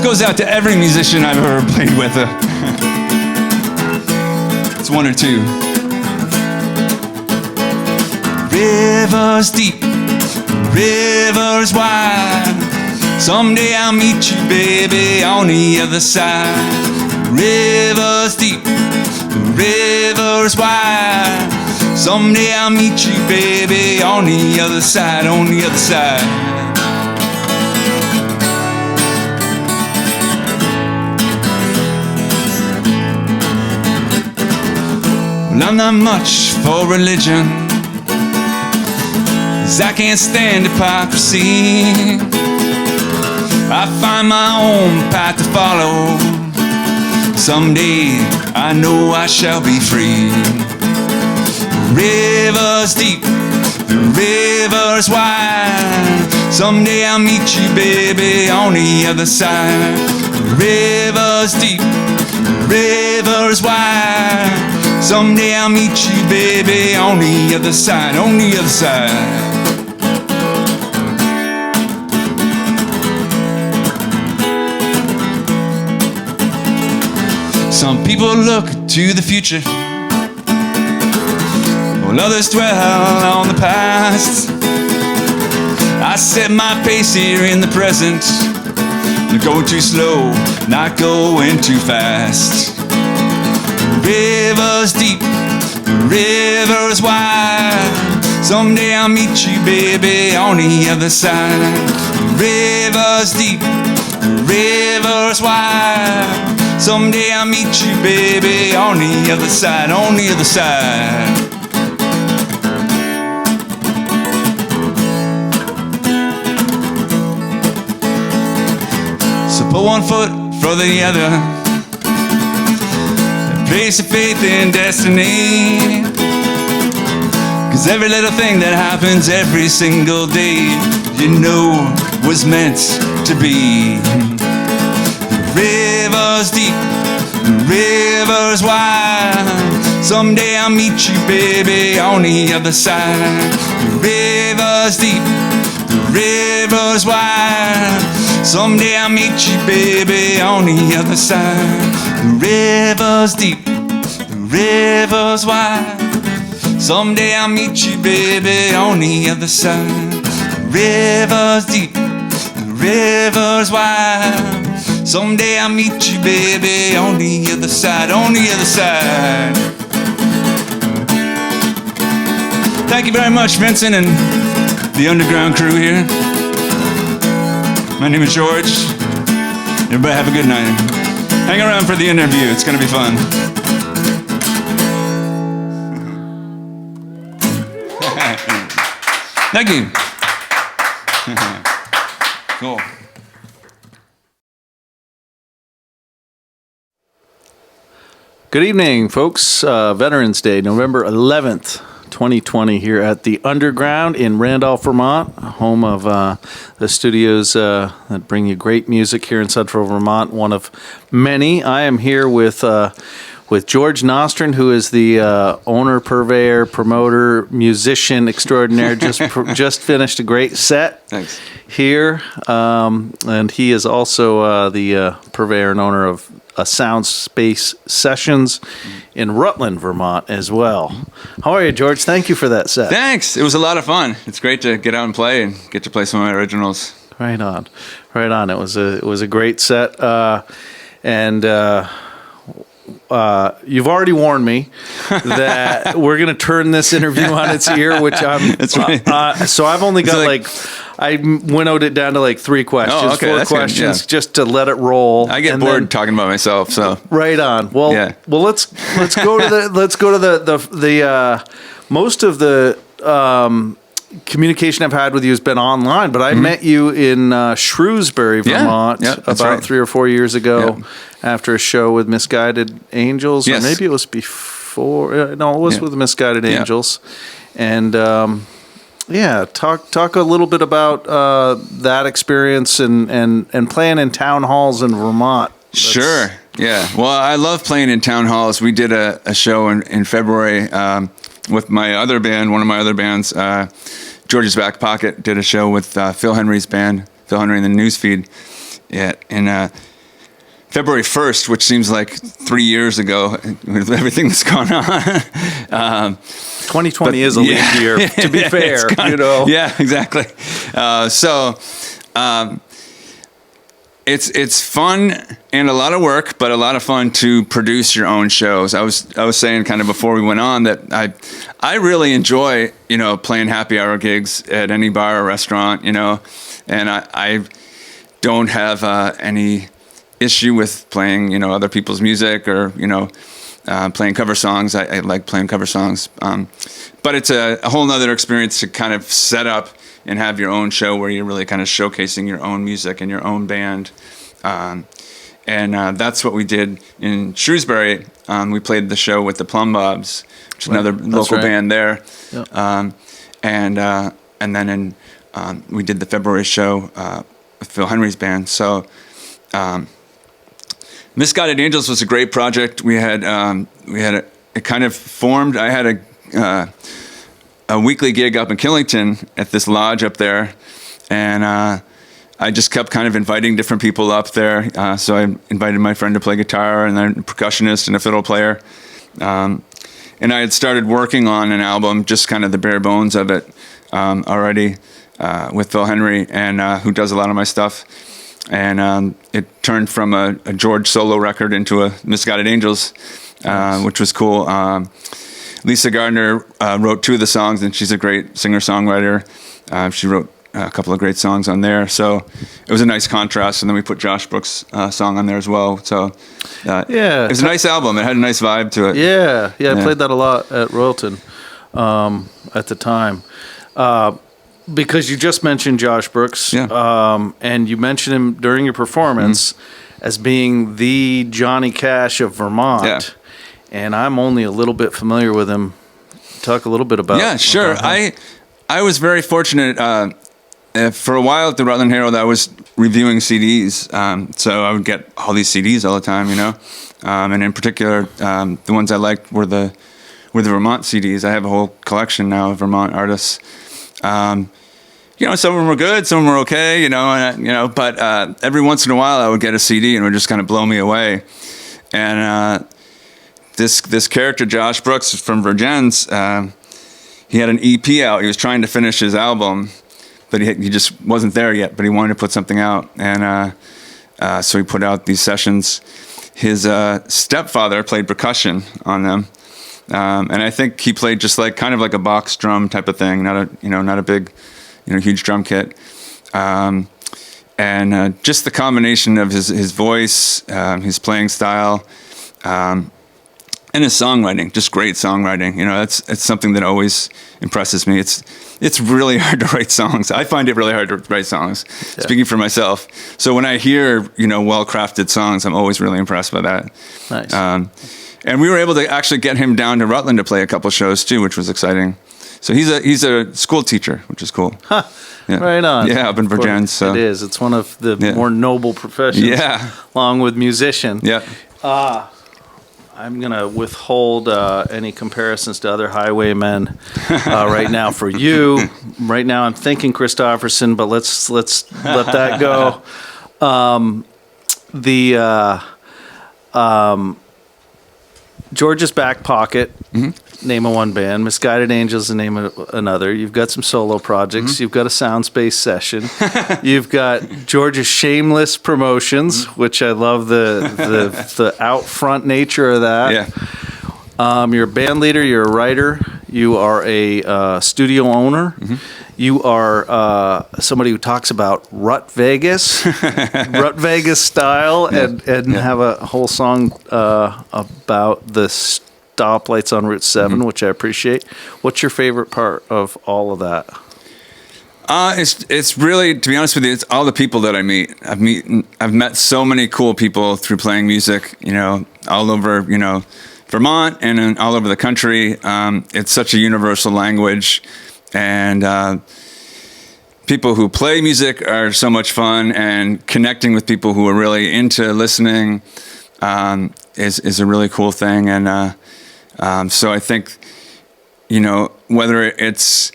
Goes out to every musician I've ever played with. It's one or two. Rivers deep, rivers wide. Someday I'll meet you, baby, on the other side. Rivers deep, rivers wide. Someday I'll meet you, baby, on the other side, on the other side. Well, I'm not much for religion, 'cause I can't stand hypocrisy. I find my own path to follow. Someday I know I shall be free. Rivers deep, the rivers wide. Someday I'll meet you, baby, on the other side. Rivers deep, rivers wide. Someday I'll meet you, baby, on the other side, on the other side. Some people look to the future, while others dwell on the past. I set my pace here in the present, not going too slow, not going too fast. Rivers deep, rivers wide. Someday I'll meet you, baby, on the other side. Rivers deep, rivers wide. Someday I'll meet you, baby, on the other side, on the other side. So put one foot for the other. Place your faith in destiny, 'cause every little thing that happens every single day, you know, was meant to be. Rivers deep, rivers wide. Someday I'll meet you, baby, on the other side. Rivers deep, rivers wide. Someday I'll meet you, baby, on the other side. Rivers deep, rivers wide. Someday I'll meet you, baby, on the other side. Rivers deep, rivers wide. Someday I'll meet you, baby, on the other side, on the other side. Thank you very much, Vincent and the underground crew here. My name is George. Everybody have a good night. Hang around for the interview. It's going to be fun. Thank you. Cool. Good evening, folks. Veterans Day, November 11th, 2020, here at the Underground in Randolph, Vermont, home of the studios that bring you great music here in Central Vermont, one of many. I am here with George Nostrand, who is the owner, purveyor, promoter, musician extraordinaire. Just finished a great set. Thanks. Here, and he is also the purveyor and owner of Sound Space Sessions in Rutland, Vermont, as well. How are you, George? Thank you for that set. Thanks. It was a lot of fun. It's great to get out and play and get to play some of my originals. Right on, right on. It was a great set, and you've already warned me that we're going to turn this interview on its ear, which I'm. That's right. So I've only got I winnowed it down to like 3 questions, Oh, okay, 4 that's good, questions, yeah. just to let it roll. I get and bored then- talking about myself, so. Right on. Well, Yeah. let's go to the most of the communication I've had with you has been online, but I met you in Shrewsbury, Vermont, yeah, that's about right. 3 or 4 years ago, Yeah. after a show with Misguided Angels, Yes. or maybe it was before. No, it was Yeah. with Misguided Yeah. Angels, and talk a little bit about that experience and playing in town halls in Vermont. Sure. Yeah. Well, I love playing in town halls. We did a show in February with my other band, one of my other bands, George's Back Pocket, did a show with Phil Henry's band, Phil Henry and the Newsfeed, in February 1st, which seems like 3 years ago with everything that's gone on. 2020 is a leap year, to be fair, Yeah, exactly. It's fun and a lot of work, but a lot of fun to produce your own shows. I was saying kind of before we went on that I really enjoy, playing happy hour gigs at any bar or restaurant, and I don't have any issue with playing, other people's music or, playing cover songs. I like playing cover songs. But it's a whole nother experience to kind of set up and have your own show where you're really kind of showcasing your own music and your own band. And that's what we did in Shrewsbury. We played the show with the Plum Bobs, which is another local band there. Yep. And then we did the February show with Phil Henry's band. So Misguided Angels was a great project. We had it kind of formed. I had a weekly gig up in Killington at this lodge up there, and I just kept kind of inviting different people up there. So I invited my friend to play guitar, and then a percussionist and a fiddle player. And I had started working on an album, just kind of the bare bones of it already, with Phil Henry, and who does a lot of my stuff. And it turned from a George solo record into a Misguided Angels, which was cool. Lisa Gardner wrote 2 of the songs, and she's a great singer-songwriter. She wrote a couple of great songs on there, so it was a nice contrast. And then we put Josh Brooks' song on there as well. So it was a nice album. It had a nice vibe to it. Yeah. I played that a lot at Royalton at the time. Because you just mentioned Josh Brooks, and you mentioned him during your performance as being the Johnny Cash of Vermont. Yeah. And I'm only a little bit familiar with him. Talk a little bit about. Yeah, sure. About him. I was very fortunate. For a while at the Rutland Herald, I was reviewing CDs. So I would get all these CDs all the time, and in particular, the ones I liked were the Vermont CDs. I have a whole collection now of Vermont artists. Some of them were good, some of them were okay, but every once in a while I would get a CD and it would just kind of blow me away. And this character, Josh Brooks from Virgins, he had an EP out. He was trying to finish his album, but he just wasn't there yet, but he wanted to put something out. And so he put out these sessions. His stepfather played percussion on them. And I think he played just kind of like a box drum type of thing, not a big, huge drum kit. And just the combination of his voice, his playing style, and his songwriting, just great songwriting. It's something that always impresses me. It's really hard to write songs. I find it really hard to write songs, speaking for myself. So when I hear, well-crafted songs, I'm always really impressed by that. Nice. And we were able to actually get him down to Rutland to play a couple shows too, which was exciting. So he's a school teacher, which is cool. Huh. Yeah. Right on. Yeah, up in Virgins. So. It is. It's one of the more noble professions. Yeah. Along with musician. Yeah. I'm going to withhold any comparisons to other highwaymen right now for you. Right now I'm thinking Christopherson, but let's let that go. George's Back Pocket, Mm-hmm. name of one band. Misguided Angels, the name of another. You've got some solo projects. Mm-hmm. You've got a Soundspace session. You've got George's Shameless Promotions, which I love the out front nature of that. Yeah. You're a band leader. You're a writer. You are a studio owner. Mm-hmm. You are somebody who talks about Rut Vegas, Rut Vegas style, and have a whole song about the stoplights on Route 7, which I appreciate. What's your favorite part of all of that? It's really, to be honest with you, it's all the people that I meet. I've met so many cool people through playing music, all over, Vermont and all over the country. It's such a universal language, and people who play music are so much fun, and connecting with people who are really into listening is a really cool thing. And so I think, whether it's,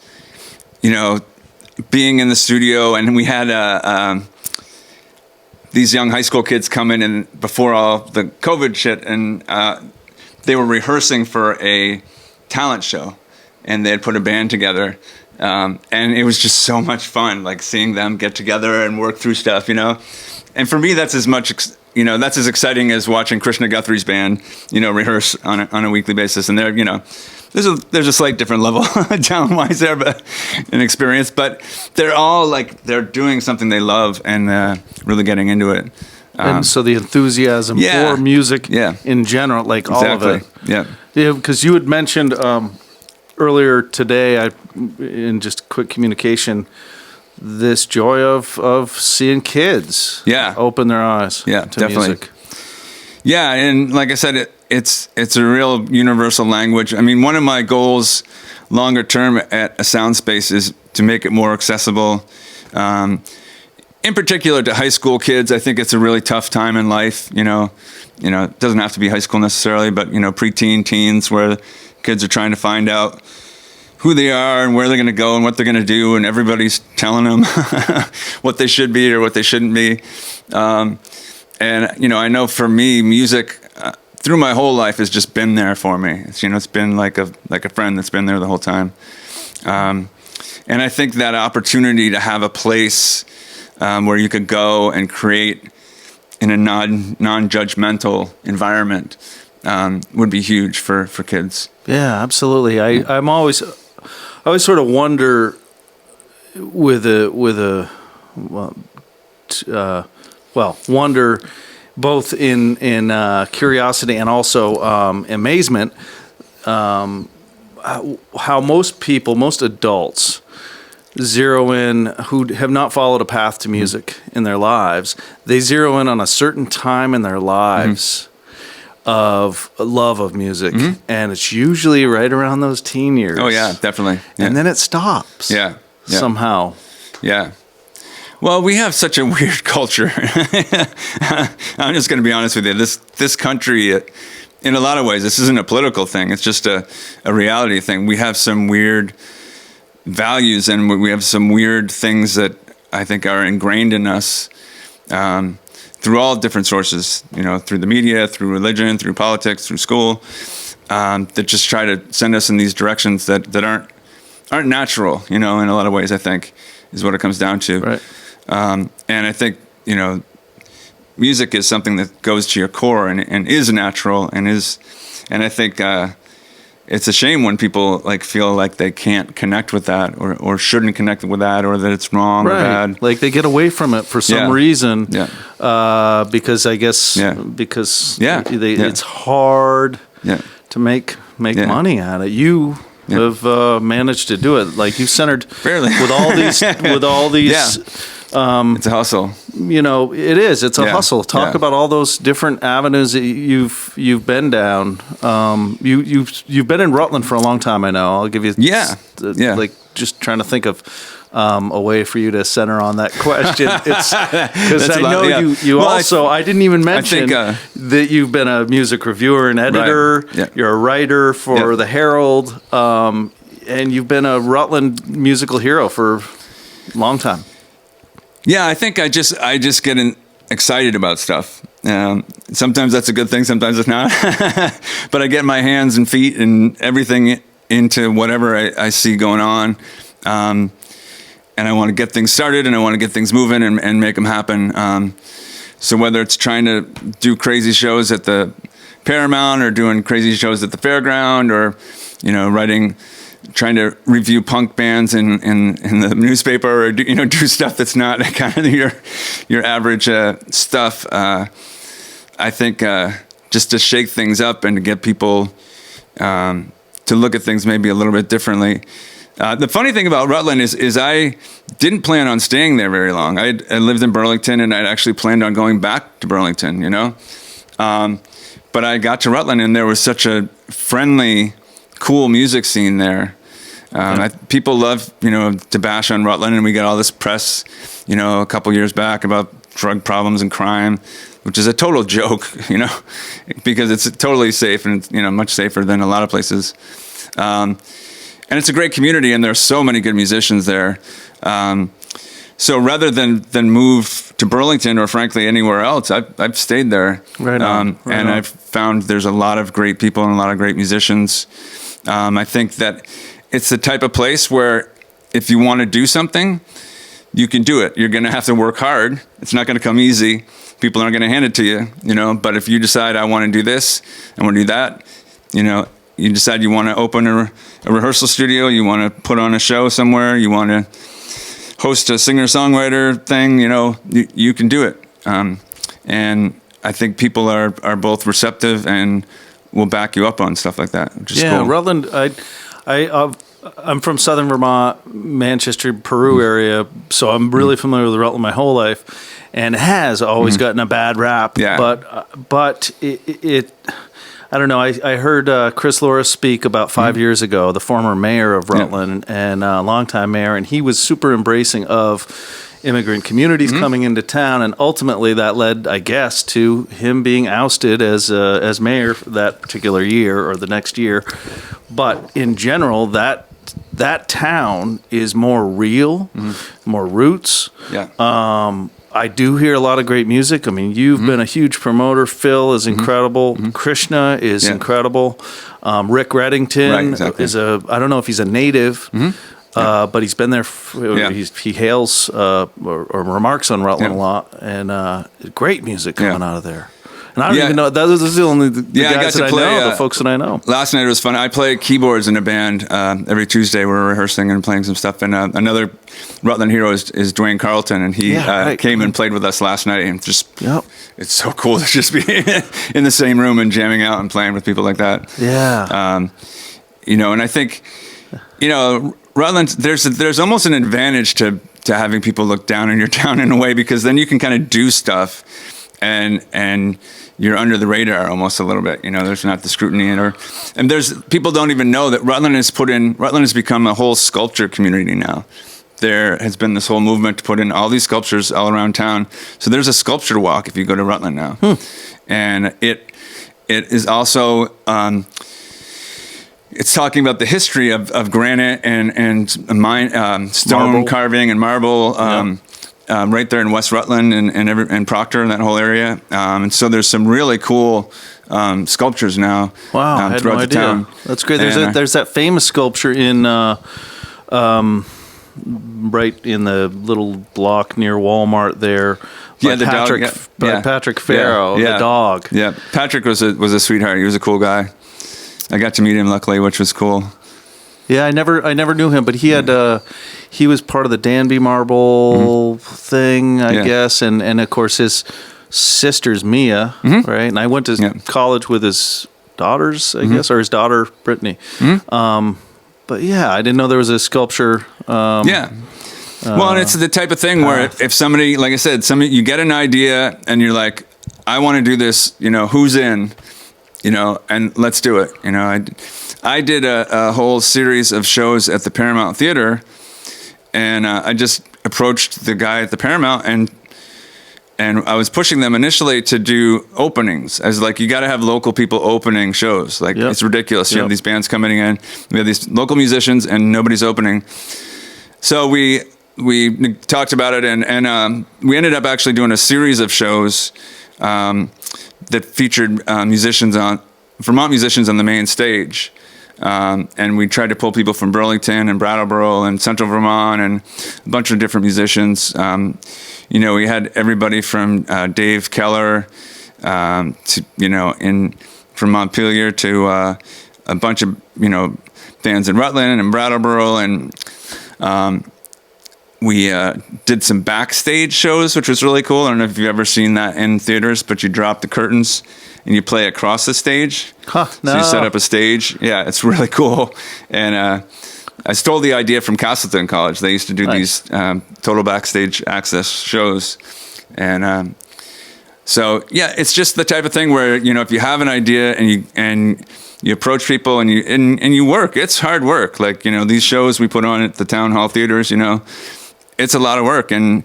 being in the studio, and we had these young high school kids come in and before all the COVID shit, and they were rehearsing for a talent show, and they had put a band together, and it was just so much fun, like seeing them get together and work through stuff, And for me, that's as much, that's as exciting as watching Krishna Guthrie's band, rehearse on a weekly basis. And they're, there's a slight different level talent-wise there, but an experience. But they're all they're doing something they love and really getting into it. And so the enthusiasm for music in general, all of it. Yeah. Yeah, because you had mentioned earlier today, in just quick communication, this joy of seeing kids open their eyes to definitely. music. Yeah, and like I said, it's a real universal language. I mean, one of my goals longer term at a Soundspace is to make it more accessible. In particular to high school kids, I think it's a really tough time in life. It doesn't have to be high school necessarily, but preteen, teens, where kids are trying to find out who they are and where they're going to go and what they're going to do, and everybody's telling them what they should be or what they shouldn't be. And I know for me, music through my whole life has just been there for me. It's been like a friend that's been there the whole time. And I think that opportunity to have a place where you could go and create in a non-judgmental environment would be huge for kids. Yeah, absolutely. I always sort of wonder wonder both in curiosity and also amazement, how most adults zero in who have not followed a path to music in their lives. They zero in on a certain time in their lives of love of music, and it's usually right around those teen years. Oh yeah, definitely. Yeah. And then it stops. Yeah. Somehow. Yeah. Well, we have such a weird culture. I'm just going to be honest with you. This country, in a lot of ways, this isn't a political thing. It's just a reality thing. We have some weird values, and we have some weird things that I think are ingrained in us through all different sources, through the media, through religion, through politics, through school, that just try to send us in these directions that aren't natural, in a lot of ways, I think, is what it comes down to. Right. And I think, music is something that goes to your core and is natural and I think it's a shame when people feel like they can't connect with that or shouldn't connect with that, or that it's wrong or bad. Like they get away from it for some reason. Yeah. Because I guess it's hard to make money at it. You have managed to do it. Like you centered barely with all these. It's a hustle. It is. It's a hustle. Talk about all those different avenues that you've been down. You've been in Rutland for a long time. I know. I'll give you. Like just trying to think of a way for you to center on that question. It's because I know you well, also. I didn't even mention that you've been a music reviewer and editor. Right. Yeah. You're a writer for the Herald, and you've been a Rutland musical hero for a long time. Yeah, I think I just get excited about stuff. Sometimes that's a good thing, sometimes it's not. But I get my hands and feet and everything into whatever I see going on. And I want to get things started, and I want to get things moving and make them happen. So whether it's trying to do crazy shows at the Paramount or doing crazy shows at the fairground, or, you know, trying to review punk bands in the newspaper, or do stuff that's not kind of your average stuff. I think just to shake things up and to get people to look at things maybe a little bit differently. The funny thing about Rutland is I didn't plan on staying there very long. I lived in Burlington, and I'd actually planned on going back to Burlington, but I got to Rutland, and there was such a friendly, cool music scene there. People love, to bash on Rutland, and we got all this press, a couple years back about drug problems and crime, which is a total joke, because it's totally safe, and it's, much safer than a lot of places. And it's a great community, and there are so many good musicians there. So rather than move to Burlington or frankly anywhere else, I've stayed there. Right on. And I've found there's a lot of great people and a lot of great musicians. I think that it's the type of place where if you want to do something, you can do it. You're going to have to work hard. It's not going to come easy. People aren't going to hand it to you, But if you decide, I want to do this, I want to do that, you decide you want to open a rehearsal studio, you want to put on a show somewhere, you want to host a singer-songwriter thing, you can do it. And I think people are both receptive and will back you up on stuff like that, which is cool. Rutland, I'm from Southern Vermont, Manchester, Peru area, so I'm really familiar with Rutland my whole life, and it has always gotten a bad rap. Yeah. But it I don't know. I heard Chris Loris speak about 5 years ago, the former mayor of Rutland and longtime mayor, and he was super embracing of immigrant communities coming into town, and ultimately that led, I guess, to him being ousted as mayor that particular year or the next year. But in general, that town is more real, more roots. Yeah. I do hear a lot of great music. I mean, you've been a huge promoter. Phil is incredible. Krishna is incredible. Rick Reddington is I don't know if he's a native, but he's been there. He hails or remarks on Rutland a lot, and great music coming out of there. And I don't even know, those are the only guys that I know, the folks that I know. Last night it was fun. I play keyboards in a band every Tuesday. We're rehearsing and playing some stuff. And another Rutland hero is Dwayne Carlton, and he came and played with us last night. And just, it's so cool to just be in the same room and jamming out and playing with people like that. Yeah. And I think, Rutland, there's almost an advantage to having people look down on your town in a way, because then you can kind of do stuff and you're under the radar almost a little bit. There's not the scrutiny and there's people don't even know that Rutland has become a whole sculpture community now. There has been this whole movement to put in all these sculptures all around town. So there's a sculpture walk if you go to Rutland now. And it is also it's talking about the history of granite and stone Marble. carving and marble. Right there in West Rutland and Proctor and that whole area. And so there's some really cool sculptures now. Wow, I had no throughout the idea. town. That's great. There's that famous sculpture in right in the little block near Walmart there. Yeah, the Patrick, dog. Patrick Farrow, the dog. Yeah, Patrick was a sweetheart. He was a cool guy. I got to meet him luckily, which was cool. Yeah, I never knew him, but he had he was part of the Danby Marble thing, I guess, and of course his sister's Mia, right? And I went to college with his daughters, I guess, or his daughter Brittany. But yeah, I didn't know there was a sculpture. Well, and it's the type of thing where if somebody, like I said, you get an idea and you're like, I want to do this. Who's in? And let's do it. I did a whole series of shows at the Paramount Theater, and I just approached the guy at the Paramount, and I was pushing them initially to do openings. I was like, you got to have local people opening shows. Like, it's ridiculous. You have these bands coming in, we have these local musicians, and nobody's opening. So we we talked about it, and we ended up actually doing a series of shows that featured Vermont musicians on the main stage. And we tried to pull people from Burlington and Brattleboro and Central Vermont and a bunch of different musicians. We had everybody from Dave Keller to, from Montpelier to a bunch of, bands in Rutland and Brattleboro. And we did some backstage shows, which was really cool. I don't know if you've ever seen that in theaters, but you drop the curtains and you play across the stage. Huh, no. So you set up a stage. Yeah, it's really cool. And I stole the idea from Castleton College. They used to do these total backstage access shows. And so, yeah, it's just the type of thing where, if you have an idea and you approach people and you work, it's hard work. Like, these shows we put on at the town hall theaters, it's a lot of work. And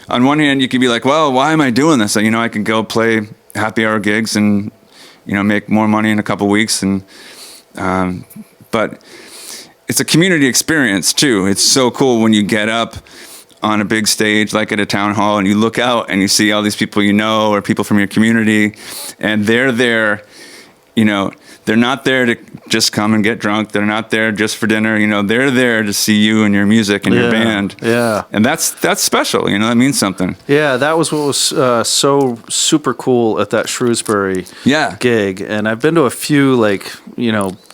on one hand, you could be like, well, why am I doing this? I can go play happy hour gigs and, make more money in a couple weeks. And, but it's a community experience too. It's so cool when you get up on a big stage, like at a town hall, and you look out and you see all these people or people from your community, and they're there, they're not there to just come and get drunk. They're not there just for dinner. They're there to see you and your music and your band. Yeah. And that's special. That means something. Yeah, that was what was so super cool at that Shrewsbury gig. And I've been to a few,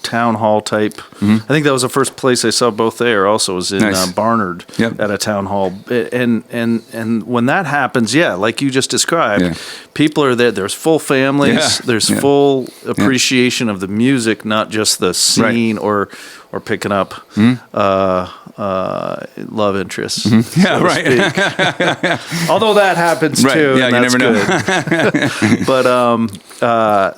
town hall type. Mm-hmm. I think that was the first place I saw both there. Also was in Barnard at a town hall. And when that happens, like you just described, people are there. There's full families. Yeah. There's full appreciation of the music, not just the scene or picking up love interests. Mm-hmm. Yeah, right. Although that happens too. Yeah, you never know. But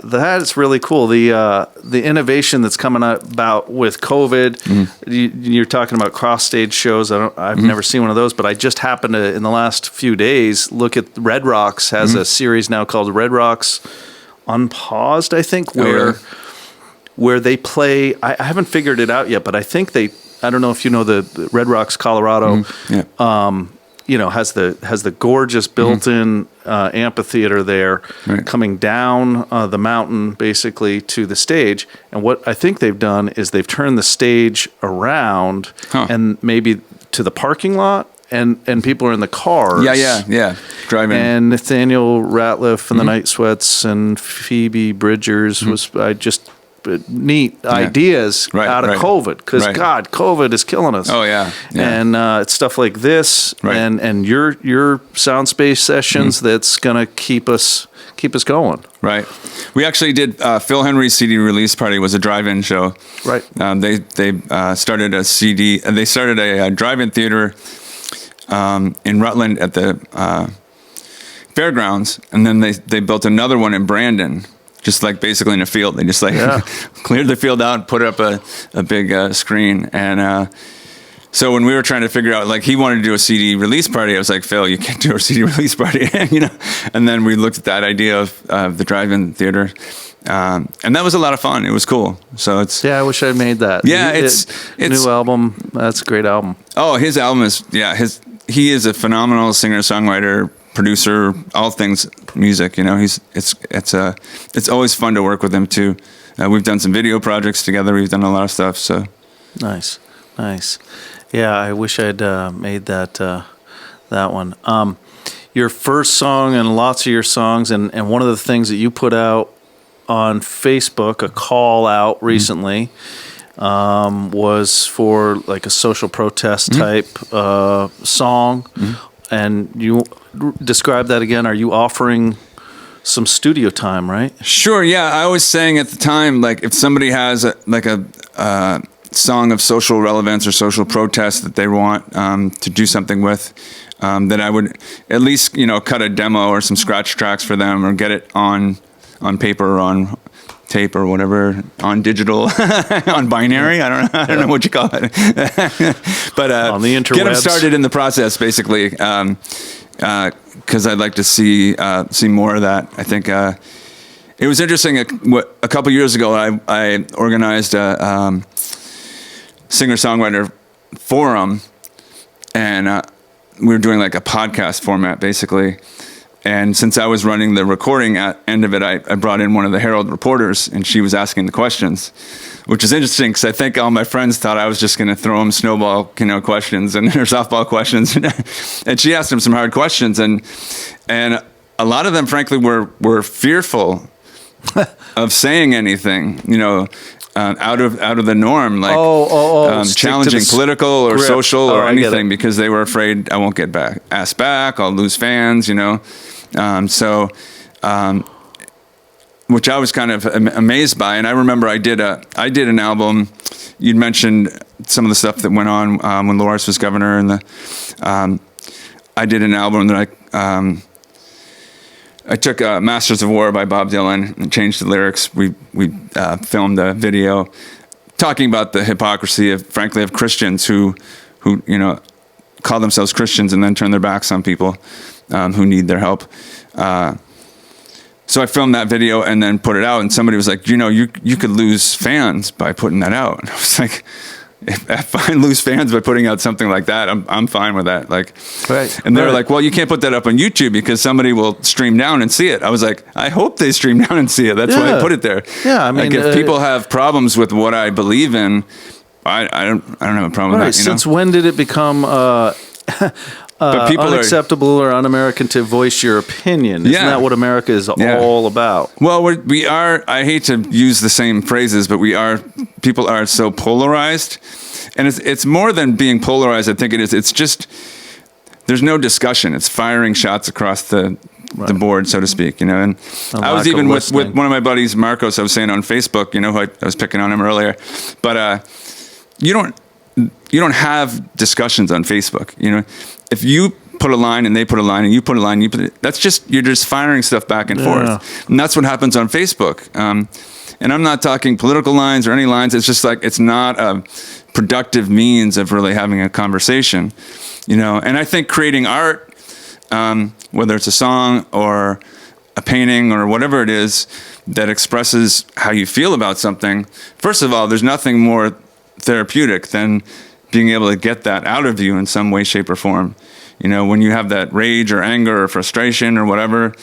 that's really cool. The innovation that's coming about with COVID. You're talking about cross stage shows. I've never seen one of those, but I just happened to in the last few days look at Red Rocks has a series now called Red Rocks Unpaused, I think, where they play. I haven't figured it out yet, but I think I don't know if you know the Red Rocks, Colorado. Has the gorgeous built-in amphitheater there, coming down the mountain basically to the stage. And what I think they've done is they've turned the stage around and maybe to the parking lot. And people are in the cars. Yeah. Driving. And Nathaniel Ratliff and the Night Sweats and Phoebe Bridgers was neat ideas out of COVID, because God, COVID is killing us. Oh yeah. And it's stuff like this and your sound space sessions that's gonna keep us going. Right. We actually did Phil Henry's CD release party was a drive-in show. Right. They started a CD. They started a drive-in theater in Rutland at the fairgrounds, and then they built another one in Brandon. Just basically in a field. They just cleared the field out and put up a big screen. And so when we were trying to figure out, he wanted to do a CD release party, I was like, Phil, you can't do a CD release party, And then we looked at that idea of the drive-in theater. And that was a lot of fun. It was cool. So it's... Yeah, I wish I made that. Yeah, it's new album. That's a great album. Oh, his album is... Yeah, he is a phenomenal singer-songwriter, producer, all things music. It's always fun to work with him too. We've done some video projects together. We've done a lot of stuff. So nice. Yeah, I wish I'd made that one. Your first song and lots of your songs, and one of the things that you put out on Facebook, a call out recently, was for a social protest type song. And you describe that again. Are you offering some studio time, right? Sure, yeah. I was saying at the time, if somebody has a song of social relevance or social protest that they want to do something with, that I would at least, cut a demo or some scratch tracks for them, or get it on paper or on tape or whatever, on digital, on binary. I don't know what you call it. But on the interwebs. Get them started in the process, basically, because I'd like to see more of that. I think it was interesting. A couple years ago, I organized a singer-songwriter forum, and we were doing like a podcast format basically. And since I was running the recording end of it, I brought in one of the Herald reporters, and she was asking the questions, which is interesting because I think all my friends thought I was just going to throw them snowball, questions or softball questions, and she asked them some hard questions, and a lot of them, frankly, were fearful of saying anything, out of the norm, like challenging political or script. social or anything, because they were afraid I won't get asked back, I'll lose fans, which I was kind of amazed by. And I remember I did an album. You'd mentioned some of the stuff that went on when Loras was governor, and I did an album that I took Masters of War by Bob Dylan and changed the lyrics. We filmed a video talking about the hypocrisy of Christians who call themselves Christians and then turn their backs on people who need their help. So I filmed that video and then put it out, and somebody was like, you could lose fans by putting that out. And I was like, if I lose fans by putting out something like that, I'm fine with that. Like, right. And they were like, well, you can't put that up on YouTube because somebody will stream down and see it. I was like, I hope they stream down and see it. That's why I put it there. Yeah, I mean, like if people have problems with what I believe in, I don't have a problem with that. Since when did it become but people unacceptable or un-American to voice your opinion? Isn't that what America is all about? Well, we are, I hate to use the same phrases, but people are so polarized. And it's more than being polarized, I think it is. It's just, there's no discussion. It's firing shots across the board, so to speak, And I was even with one of my buddies, Marcos, I was saying on Facebook, who I was picking on him earlier. But you don't have discussions on Facebook, If you put a line and they put a line and you put a line, you're just firing stuff back and forth. And that's what happens on Facebook. And I'm not talking political lines or any lines. It's just like, it's not a productive means of really having a conversation, And I think creating art, whether it's a song or a painting or whatever it is that expresses how you feel about something, first of all, there's nothing more therapeutic than being able to get that out of you in some way, shape, or form. When you have that rage or anger or frustration or whatever,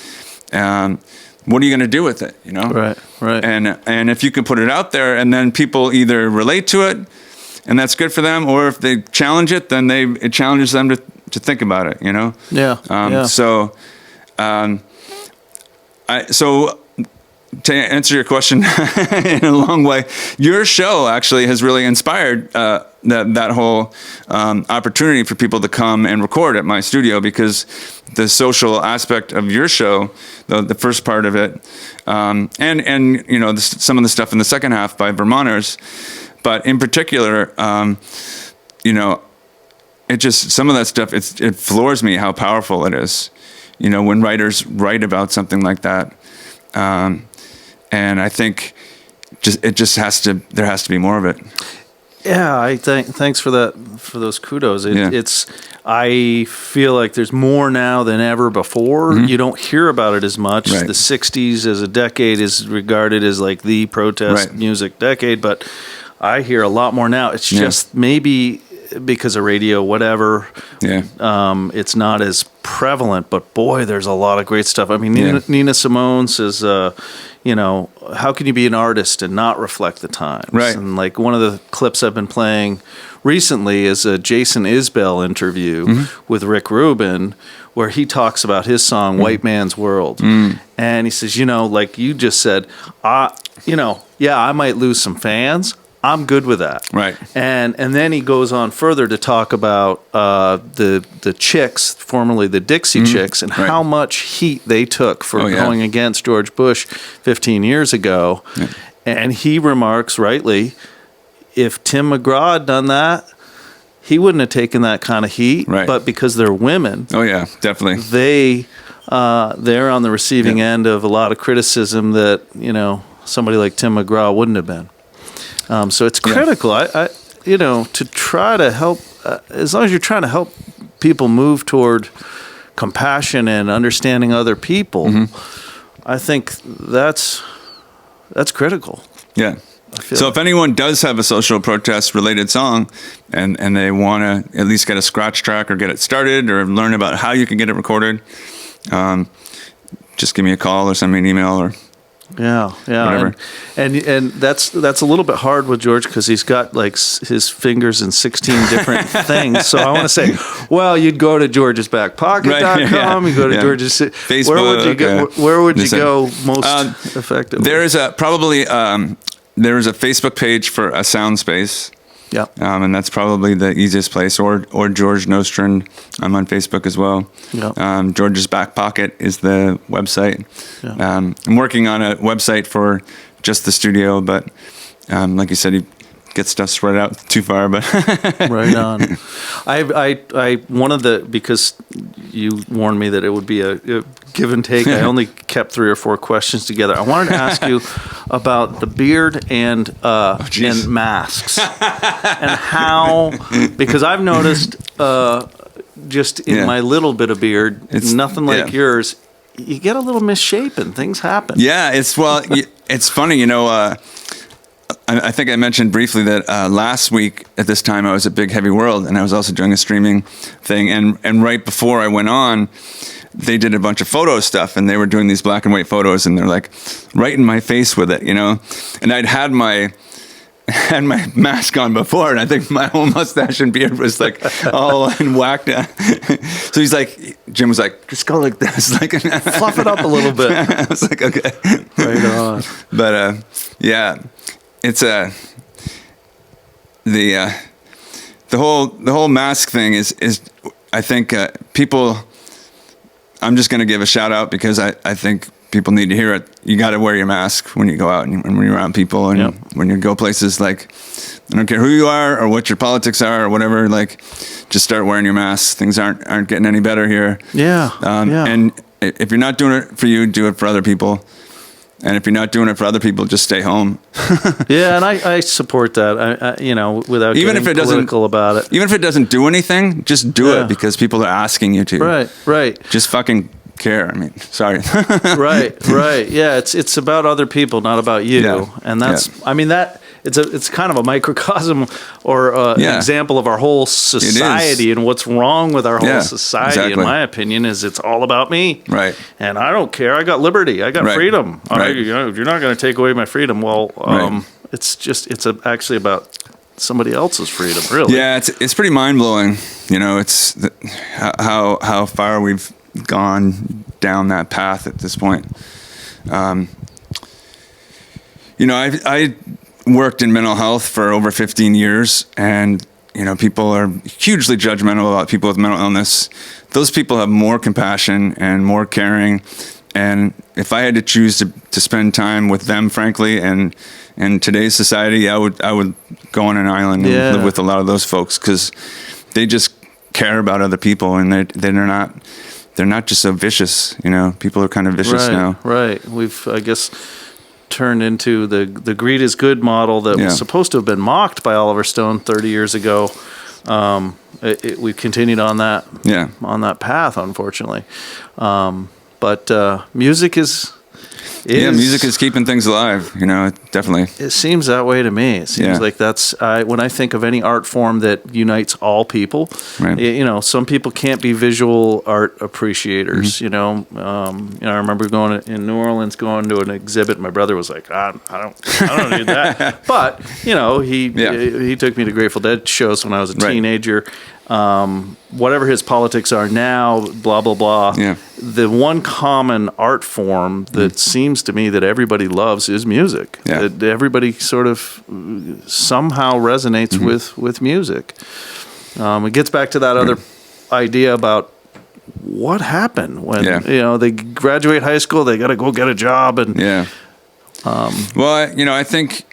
what are you going to do with it? Right. And if you can put it out there, and then people either relate to it, and that's good for them, or if they challenge it, then it challenges them to think about it. So to answer your question in a long way, your show actually has really inspired that whole opportunity for people to come and record at my studio, because the social aspect of your show, the first part of it, and some of the stuff in the second half by Vermonters, but in particular, it just, some of that stuff, it floors me how powerful it is, when writers write about something like that. And I think there has to be more of it. Yeah, thanks for that, for those kudos. I feel like there's more now than ever before. Mm-hmm. You don't hear about it as much. Right. The 60s as a decade is regarded as like the protest music decade, but I hear a lot more now. It's just maybe because of radio, whatever. Yeah. It's not as prevalent, but boy, there's a lot of great stuff. I mean, Nina Simone says, how can you be an artist and not reflect the times? Right. And like one of the clips I've been playing recently is a Jason Isbell interview with Rick Rubin, where he talks about his song White Man's World. And he says, like you just said, I might lose some fans. I'm good with that. Right. And then he goes on further to talk about the Chicks, formerly the Dixie Chicks, and how much heat they took for going against George Bush 15 years ago. Yeah. And he remarks rightly, if Tim McGraw had done that, he wouldn't have taken that kind of heat. Right. But because they're women, definitely, they're on the receiving end of a lot of criticism that somebody like Tim McGraw wouldn't have been. So it's critical, to try to help, as long as you're trying to help people move toward compassion and understanding other people, I think that's critical. Yeah. So if anyone does have a social protest related song and they want to at least get a scratch track or get it started or learn about how you can get it recorded, just give me a call or send me an email or whatever. And that's a little bit hard with George because he's got like his fingers in 16 different things. So I want to say, well, you'd go to georgesbackpocket.com, you go to George's Facebook. Where would you go most effectively? There is probably there is a Facebook page for a sound space. Yeah. And that's probably the easiest place, or George Nostrand. I'm on Facebook as well. Yeah. George's Back Pocket is the website. Yeah. I'm working on a website for just the studio, but like you said, you get stuff spread out too far. But right on. Because you warned me that it would be a give and take. I only kept 3 or 4 questions together. I wanted to ask you about the beard and masks and how, because I've noticed just in my little bit of beard, it's nothing like yours. You get a little misshapen. Things happen. Yeah, it's funny, I think I mentioned briefly that last week at this time I was at Big Heavy World, and I was also doing a streaming thing. And right before I went on, they did a bunch of photo stuff, and they were doing these black and white photos, and they're like right in my face with it, And I'd had my mask on before, and I think my whole mustache and beard was like all whacked out. So Jim was like, just go like this, like fluff it up a little bit. I was like, okay, right on. But it's the whole mask thing is I think people. I'm just going to give a shout out because I think people need to hear it. You got to wear your mask when you go out and when you're around people and when you go places. Like, I don't care who you are or what your politics are or whatever. Like, just start wearing your mask. Things aren't getting any better here. Yeah. And if you're not doing it for you, do it for other people. And if you're not doing it for other people, just stay home. Yeah, and I support that. Without even getting if it political about it. Even if it doesn't do anything, just do it because people are asking you to. Right. Just fucking care. I mean, sorry. Right. Yeah, it's about other people, not about you. Yeah. And that's, I mean, that it's kind of a microcosm or an example of our whole society and what's wrong with our whole society. Exactly. In my opinion, is it's all about me. Right. And I don't care. I got liberty. I got freedom. Right. You're not going to take away my freedom. Well, it's actually about somebody else's freedom, really. Yeah, it's pretty mind blowing. It's how far we've gone down that path at this point. I worked in mental health for over 15 years, and people are hugely judgmental about people with mental illness. Those people have more compassion and more caring, and if I had to choose to spend time with them, frankly, and in today's society, I would go on an island and live with a lot of those folks because they just care about other people, and they're not just so vicious. People are kind of vicious now. Right. We've, I guess, turned into the greed is good model that was supposed to have been mocked by Oliver Stone 30 years ago. We've continued on that path, unfortunately. But music is music is keeping things alive. Definitely. It seems that way to me. It seems like that's when I think of any art form that unites all people. Right. Some people can't be visual art appreciators. Mm-hmm. I remember going in New Orleans, going to an exhibit. My brother was like, I don't need that. But he took me to Grateful Dead shows when I was a teenager. Whatever his politics are now, blah, blah, blah. Yeah. The one common art form that seems to me that everybody loves is music. Yeah. That everybody sort of somehow resonates with music. It gets back to that other idea about what happened when they graduate high school, they got to go get a job. And I think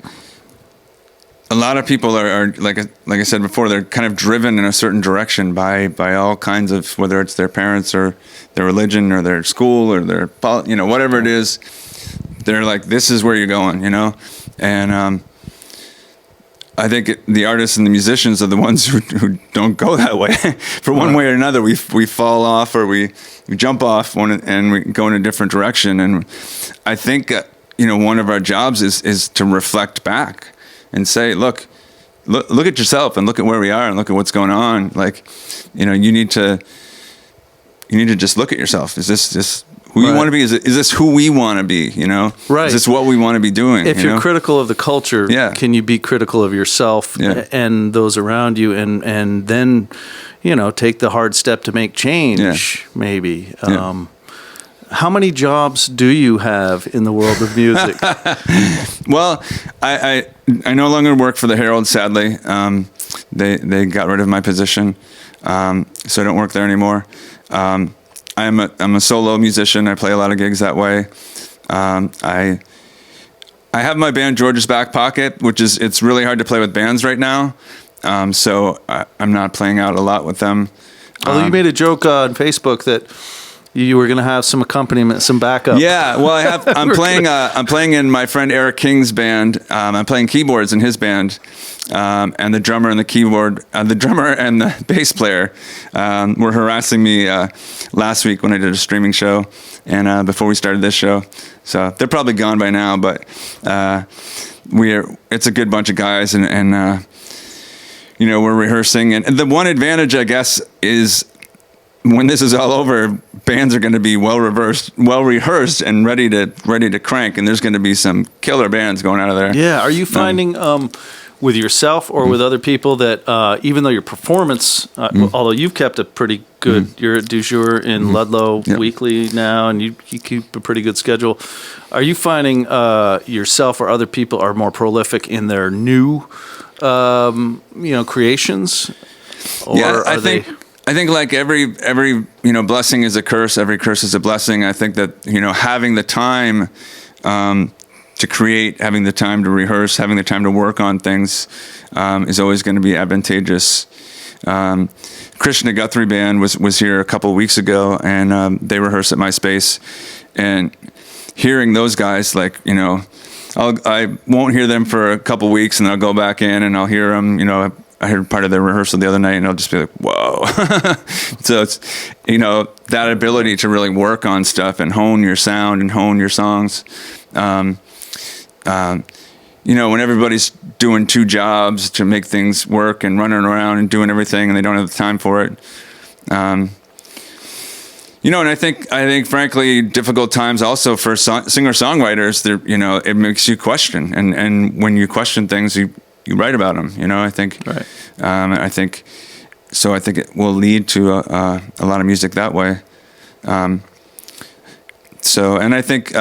a lot of people are like I said before, they're kind of driven in a certain direction by all kinds of, whether it's their parents or their religion or their school or their whatever it is. They're like, this is where you're going, and I think the artists and the musicians are the ones who don't go that way. For one way or another, we fall off or we jump off and we go in a different direction. And I think one of our jobs is to reflect back and say, look at yourself and look at where we are and look at what's going on. Like, you need to just look at yourself. Is this who you want to be? Is this who we want to be? Right. Is this what we want to be doing? If you're critical of the culture, can you be critical of yourself and those around you, and then, take the hard step to make change, maybe. How many jobs do you have in the world of music? Well, I no longer work for the Herald, sadly. They got rid of my position, so I don't work there anymore. I'm a solo musician. I play a lot of gigs that way. I have my band George's Back Pocket, it's really hard to play with bands right now. So I'm not playing out a lot with them. Although you made a joke on Facebook that you were going to have some accompaniment, some backup. Yeah, well, I'm playing in my friend Eric King's band. I'm playing keyboards in his band, and the drummer and the drummer and the bass player were harassing me last week when I did a streaming show, and before we started this show. So they're probably gone by now, but it's a good bunch of guys, and we're rehearsing. And the one advantage, I guess, is when this is all over, bands are going to be well rehearsed, and ready to crank. And there's going to be some killer bands going out of there. Yeah. Are you finding with yourself or with other people that even though your performance, although you've kept a pretty good, you're at du jour in Ludlow weekly now, and you keep a pretty good schedule. Are you finding yourself or other people are more prolific in their new, creations? Or I think like every blessing is a curse. Every curse is a blessing. I think that having the time to create, having the time to rehearse, having the time to work on things is always going to be advantageous. Krishna Guthrie Band was here a couple of weeks ago, and they rehearsed at my space. And hearing those guys, like I won't hear them for a couple of weeks, and I'll go back in and I'll hear them. I heard part of their rehearsal the other night, and I'll just be like, whoa. So it's, that ability to really work on stuff and hone your sound and hone your songs. When everybody's doing two jobs to make things work and running around and doing everything, and they don't have the time for it. And I think frankly, difficult times also for singer-songwriters, it makes you question. And when you question things, you write about them, I think. Right. I think it will lead to a lot of music that way. And I think,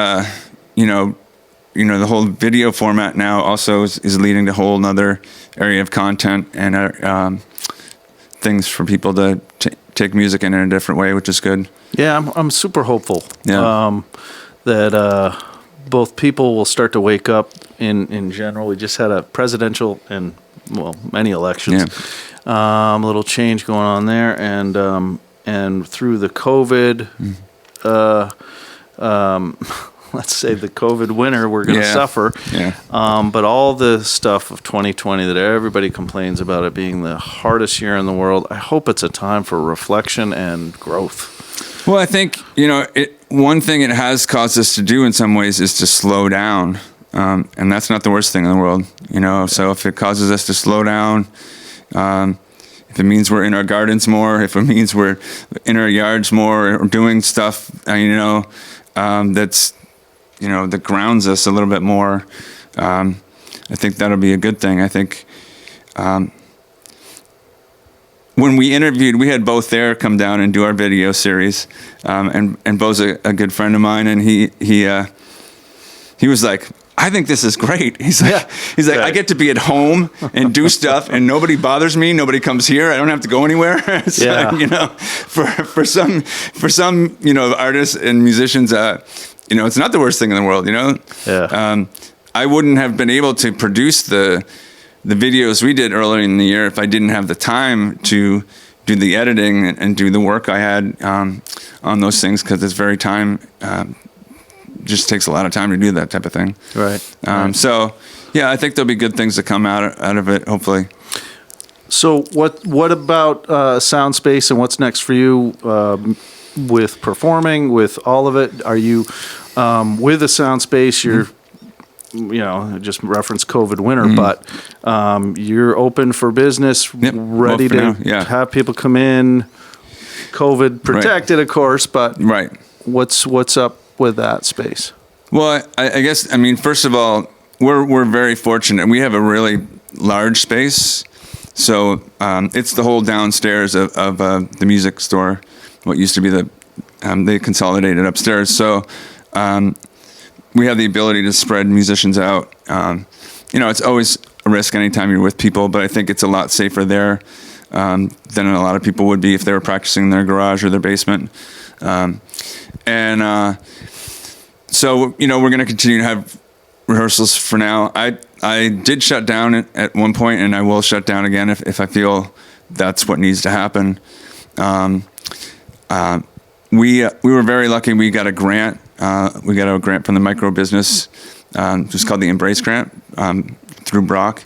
the whole video format now also is leading to a whole nother area of content and things for people to take music in a different way, which is good. Yeah, I'm super hopeful that both people will start to wake up in general. We just had a presidential and, many elections. A little change going on there. And through the COVID, let's say the COVID winter, we're going to suffer. Yeah. But all the stuff of 2020 that everybody complains about it being the hardest year in the world, I hope it's a time for reflection and growth. Well, I think, one thing it has caused us to do in some ways is to slow down. And that's not the worst thing in the world, So if it causes us to slow down, if it means we're in our gardens more, if it means we're in our yards more or doing stuff, that's, that grounds us a little bit more, I think that'll be a good thing. I think when we interviewed, we had Bo Thayer come down and do our video series, and Bo's a good friend of mine, and he was like, I think this is great. He's like, I get to be at home and do stuff, and nobody bothers me. Nobody comes here. I don't have to go anywhere. So, for some artists and musicians, it's not the worst thing in the world. I wouldn't have been able to produce the videos we did earlier in the year if I didn't have the time to do the editing and do the work I had on those things, because it's very time. Just takes a lot of time to do that type of thing. Right. So, I think there'll be good things that come out of it, hopefully. So what about sound space, and what's next for you with performing, with all of it? Are you with a sound space? You're just reference COVID winter, but you're open for business, ready to have people come in, COVID protected, of course, but what's up with that space? Well, I guess, I mean, first of all, we're very fortunate. We have a really large space. So it's the whole downstairs of the music store, what used to be they consolidated upstairs. So we have the ability to spread musicians out. It's always a risk anytime you're with people, but I think it's a lot safer there than a lot of people would be if they were practicing in their garage or their basement. So, we're going to continue to have rehearsals for now. I did shut down at one point, and I will shut down again if I feel that's what needs to happen. We were very lucky. We got a grant. We got a grant from the micro business, just called the Embrace Grant, through Brock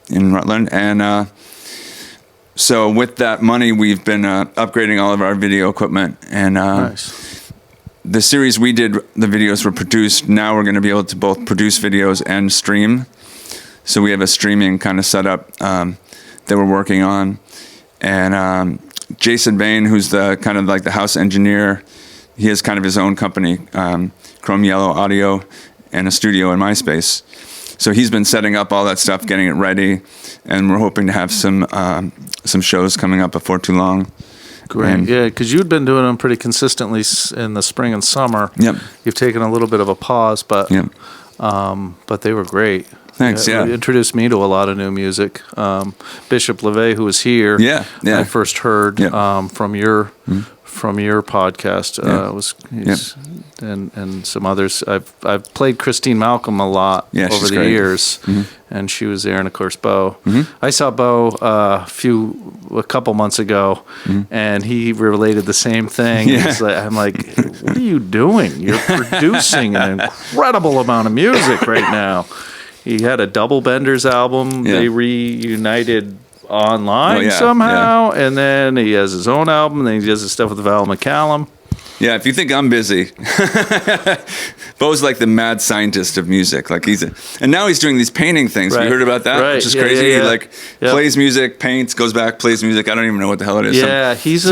in Rutland. And so with that money, we've been upgrading all of our video equipment. And the series we did, the videos were produced. Now we're going to be able to both produce videos and stream. So we have a streaming kind of setup that we're working on. And Jason Bain, who's the kind of like the house engineer, he has kind of his own company, Chrome Yellow Audio, and a studio in my space. So he's been setting up all that stuff, getting it ready, and we're hoping to have some shows coming up before too long. Great. Yeah, because you'd been doing them pretty consistently in the spring and summer. Yep. You've taken a little bit of a pause, but they were great. Thanks. Yeah. It introduced me to a lot of new music. Bishop LeVay, who was here. Yeah. I first heard from your podcast. And some others. I've played Christine Malcolm a lot over the years, and she was there, and of course Bo. I saw Bo a couple months ago, and he related the same thing. I'm like, what are you doing? You're producing an incredible amount of music right now. He had a Double Benders album. They reunited online somehow, and then he has his own album, and then he does his stuff with Val McCallum. Yeah, if you think I'm busy, Bo's like the mad scientist of music. Like and now he's doing these painting things. Have you heard about that? Which is crazy. He plays music, paints, goes back, plays music. I don't even know what the hell it is. Yeah, he's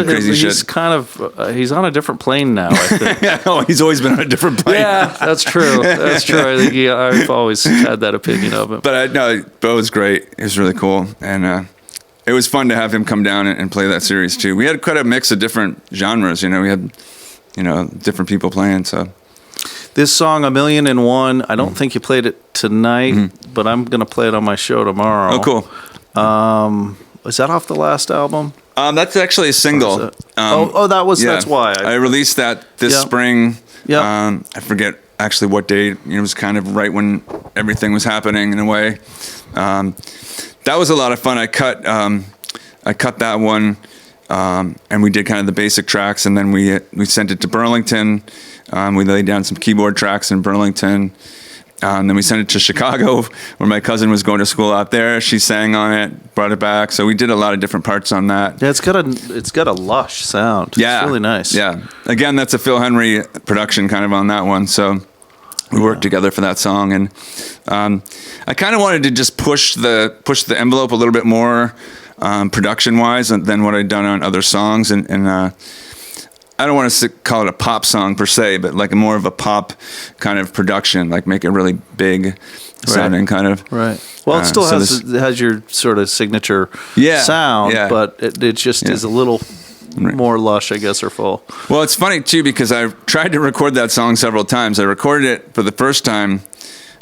kind of he's on a different plane now, I think. He's always been on a different plane. Yeah, that's true. That's true. I think I've always had that opinion of him. But Bo was great. He was really cool, and it was fun to have him come down and play that series too. We had quite a mix of different genres. We had different people playing. So this song, 1,000,001, I don't think you played it tonight, but I'm going to play it on my show tomorrow. Oh, cool. Is that off the last album? That's actually a single. That's why. I released that this spring. I forget actually what date. It was kind of right when everything was happening in a way. That was a lot of fun. I cut that one. And we did kind of the basic tracks, and then we sent it to Burlington. We laid down some keyboard tracks in Burlington. And then we sent it to Chicago, where my cousin was going to school out there. She sang on it, brought it back. So we did a lot of different parts on that. Yeah, it's got a lush sound. Yeah, it's really nice. Yeah, again, that's a Phil Henry production kind of on that one. So we worked together for that song, and I kind of wanted to just push the envelope a little bit more. Production-wise than what I'd done on other songs, and I don't want to call it a pop song per se, but like more of a pop kind of production, like make it really big sounding kind of. Right. Well, it still has your sort of signature sound, but it just is a little more lush, I guess, or full. Well, it's funny too because I tried to record that song several times. I recorded it for the first time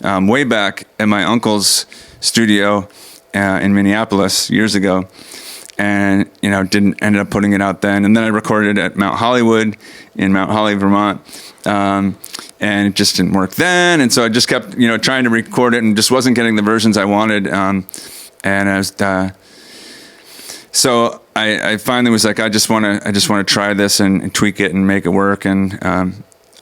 way back at my uncle's studio in Minneapolis years ago, and ended up putting it out then. And then I recorded it at Mount Hollywood in Mount Holly, Vermont, and it just didn't work then. And so I just kept trying to record it and just wasn't getting the versions I wanted. And I was so I finally was like, I just want to try this and tweak it and make it work. And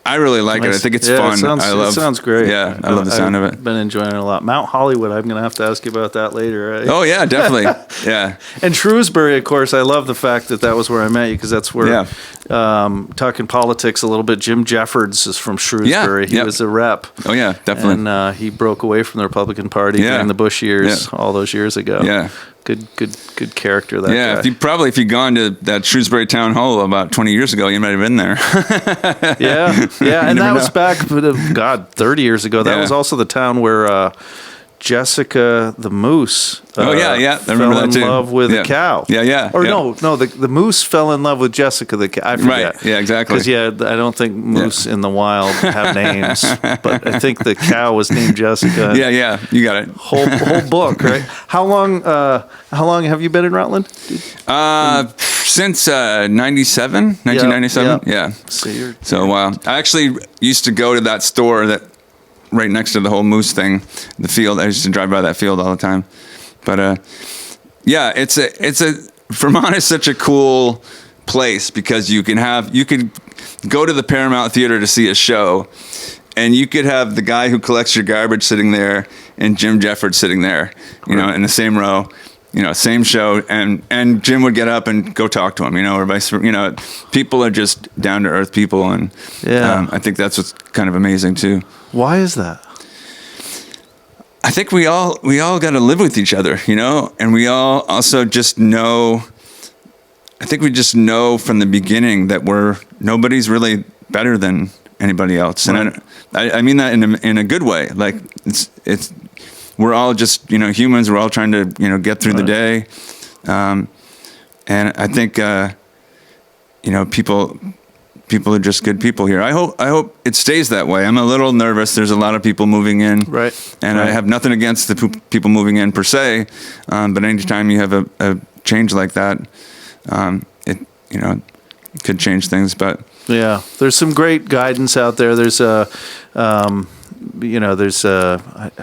I really like it. I think it's fun. It sounds great. Yeah, I love the sound of it. I've been enjoying it a lot. Mount Hollywood, I'm going to have to ask you about that later. Right? Oh, yeah, definitely. Yeah. And Shrewsbury, of course, I love the fact that was where I met you, because that's where talking politics a little bit, Jim Jeffords is from Shrewsbury. He was a rep. Oh, yeah, definitely. And he broke away from the Republican Party during the Bush years, all those years ago. Yeah. Good character, that guy. Yeah, if you'd gone to that Shrewsbury Town Hall about 20 years ago, you might have been there. yeah. And that was back, 30 years ago. That was also the town where Jessica the moose I remember fell that in too. love with a cow. No, the moose fell in love with Jessica the cow. I forget. Right, yeah, exactly. Because, I don't think moose in the wild have names, but I think the cow was named Jessica. Yeah, you got it. Whole book, right? How long have you been in Rutland? Since 1997. Yeah. So a while. I actually used to go to that store that right next to the whole moose thing, the field. I used to drive by that field all the time. But Vermont is such a cool place because you could go to the Paramount Theater to see a show, and you could have the guy who collects your garbage sitting there and Jim Jeffords sitting there, in the same row, same show, and Jim would get up and go talk to him, or vice, people are just down to earth people, and I think that's what's kind of amazing too. Why is that? I think we all got to live with each other, and we all also just know. I think we just know from the beginning that nobody's really better than anybody else, right. And I mean that in a good way. Like it's we're all just humans. We're all trying to get through the day, and I think people are just good people here. I hope it stays that way. I'm a little nervous. There's a lot of people moving in, right? And I have nothing against the people moving in per se, but anytime you have a change like that, it could change things. But there's some great guidance out there. There's I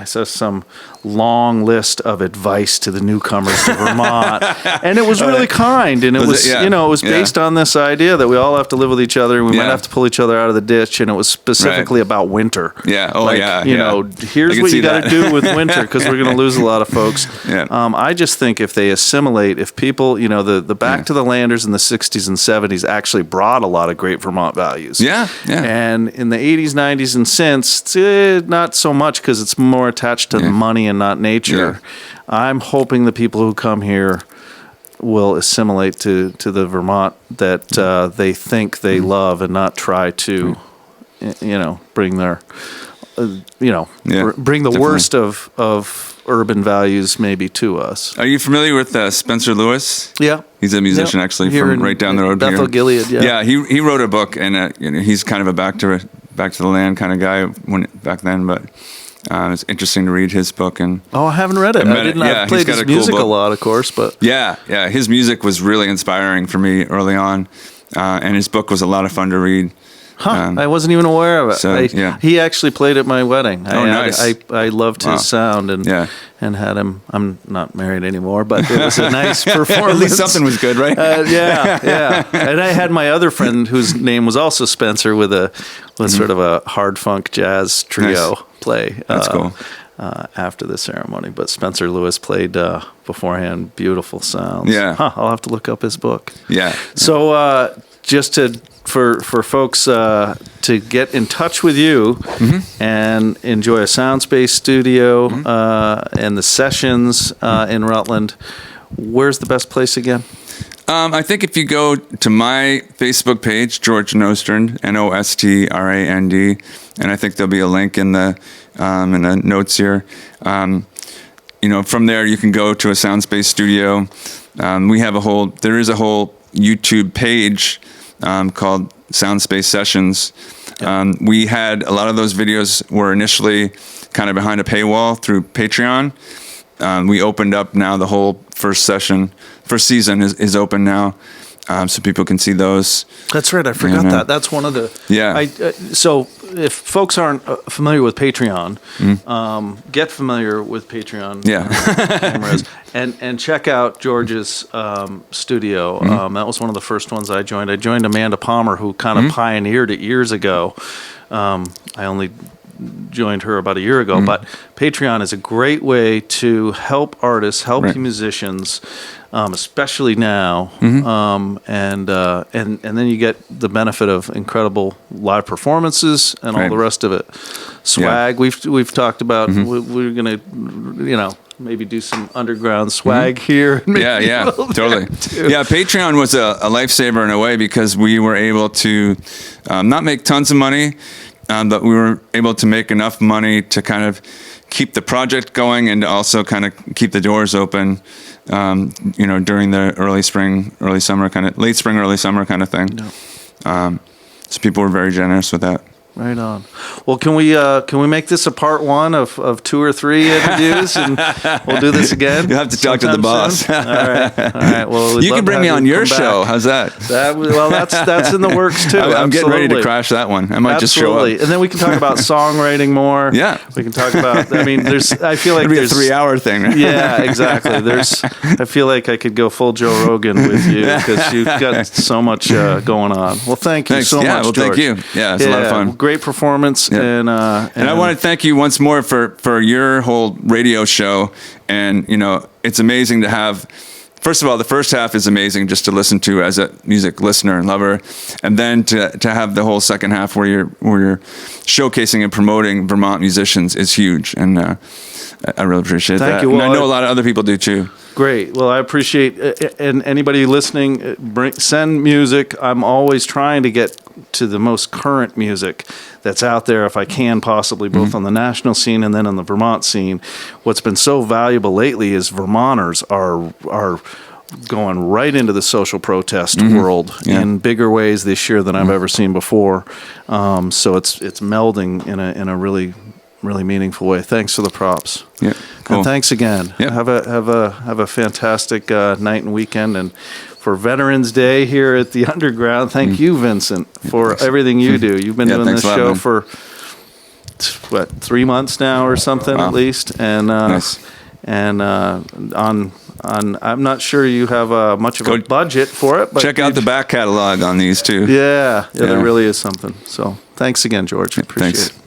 saw some long list of advice to the newcomers to Vermont, and it was really kind, and it was it was based on this idea that we all have to live with each other, and we might have to pull each other out of the ditch, and it was specifically about winter. Here's what you got to do with winter, because we're going to lose a lot of folks. I just think if they assimilate, if people, the back to the landers in the 60s and 70s actually brought a lot of great Vermont values. And in the 80s, 90s, and since, not so much, because it's more attached to money and not nature. I'm hoping the people who come here will assimilate to the Vermont that they think they love, and not try to, bring their, bring the worst of urban values maybe to us. Are you familiar with Spencer Lewis? Yeah. He's a musician actually from right down the road Bethel here. Gilead, he wrote a book, and he's kind of a back to the land kind of guy back then, but it's interesting to read his book. And I haven't read it. I've played his music a lot, of course, but his music was really inspiring for me early on, and his book was a lot. Of fun to read. I wasn't even aware of it. So, he actually played at my wedding. Nice. I loved his sound and had him. I'm not married anymore, but it was a nice performance. At least something was good, right? And I had my other friend whose name was also Spencer with sort of a hard funk jazz trio play. That's cool. After the ceremony, but Spencer Lewis played beforehand. Beautiful sounds. I'll have to look up his book. So just for folks to get in touch with you and enjoy a Soundspace studio and the sessions in Rutland, where's the best place again? I think if you go to my Facebook page, George Nostrand, Nostrand, and I think there'll be a link in the notes here. From there you can go to a Soundspace studio. There is a whole YouTube page called Soundspace Sessions. We had a lot of those videos were initially kind of behind a paywall through Patreon. We opened up now the whole first season is open now, so people can see those. That's right. I forgot that. That's one of the. So if folks aren't familiar with Patreon, get familiar with Patreon. And check out George's studio. That was one of the first ones I joined. I joined Amanda Palmer, who kind of pioneered it years ago. I only joined her about a year ago. But Patreon is a great way to help artists, help musicians, especially now. And then you get the benefit of incredible live performances and all the rest of it. Swag, we've talked about. We're gonna, maybe do some underground swag here. Totally. Yeah, Patreon was a lifesaver in a way, because we were able to not make tons of money, but we were able to make enough money to kind of keep the project going and to also kind of keep the doors open, during the late spring, early summer kind of thing. So people were very generous with that. Right on. Well, can we make this a part one of 2 or 3 interviews, and we'll do this again? You'll have to talk to the boss. All right. Well, you can bring me on your show. How's that? That's in the works too. I'm getting ready to crash that one. I might just show up. And then we can talk about songwriting more. Yeah. We can talk about. I mean, I feel like it'd be a 3-hour thing. Right? Yeah, exactly. I feel like I could go full Joe Rogan with you, because you've got so much going on. Well, thank you so much, George. Thank you. Yeah, it's a lot of fun. Great performance, and I want to thank you once more for your whole radio show. And it's amazing to have. First of all, the first half is amazing just to listen to as a music listener and lover, and then to have the whole second half where you're showcasing and promoting Vermont musicians is huge, and I really appreciate that. Thank you. And I know a lot of other people do too. Great. Well, I appreciate and anybody listening, send music. I'm always trying to get to the most current music that's out there, if I can possibly, both on the national scene and then on the Vermont scene. What's been so valuable lately is Vermonters are going right into the social protest world in bigger ways this year than I've ever seen before. So it's melding in a really meaningful way. Thanks for the props. Yeah, cool. And thanks again. Yep. Have a fantastic night and weekend. And for Veterans Day here at the Underground, thank you, Vincent, for everything you do. You've been doing this show for 3 months now or something at least. And nice. And I'm not sure you have much of a budget for it, but check out the back catalog on these too. Yeah, there really is something. So thanks again, George. Appreciate it.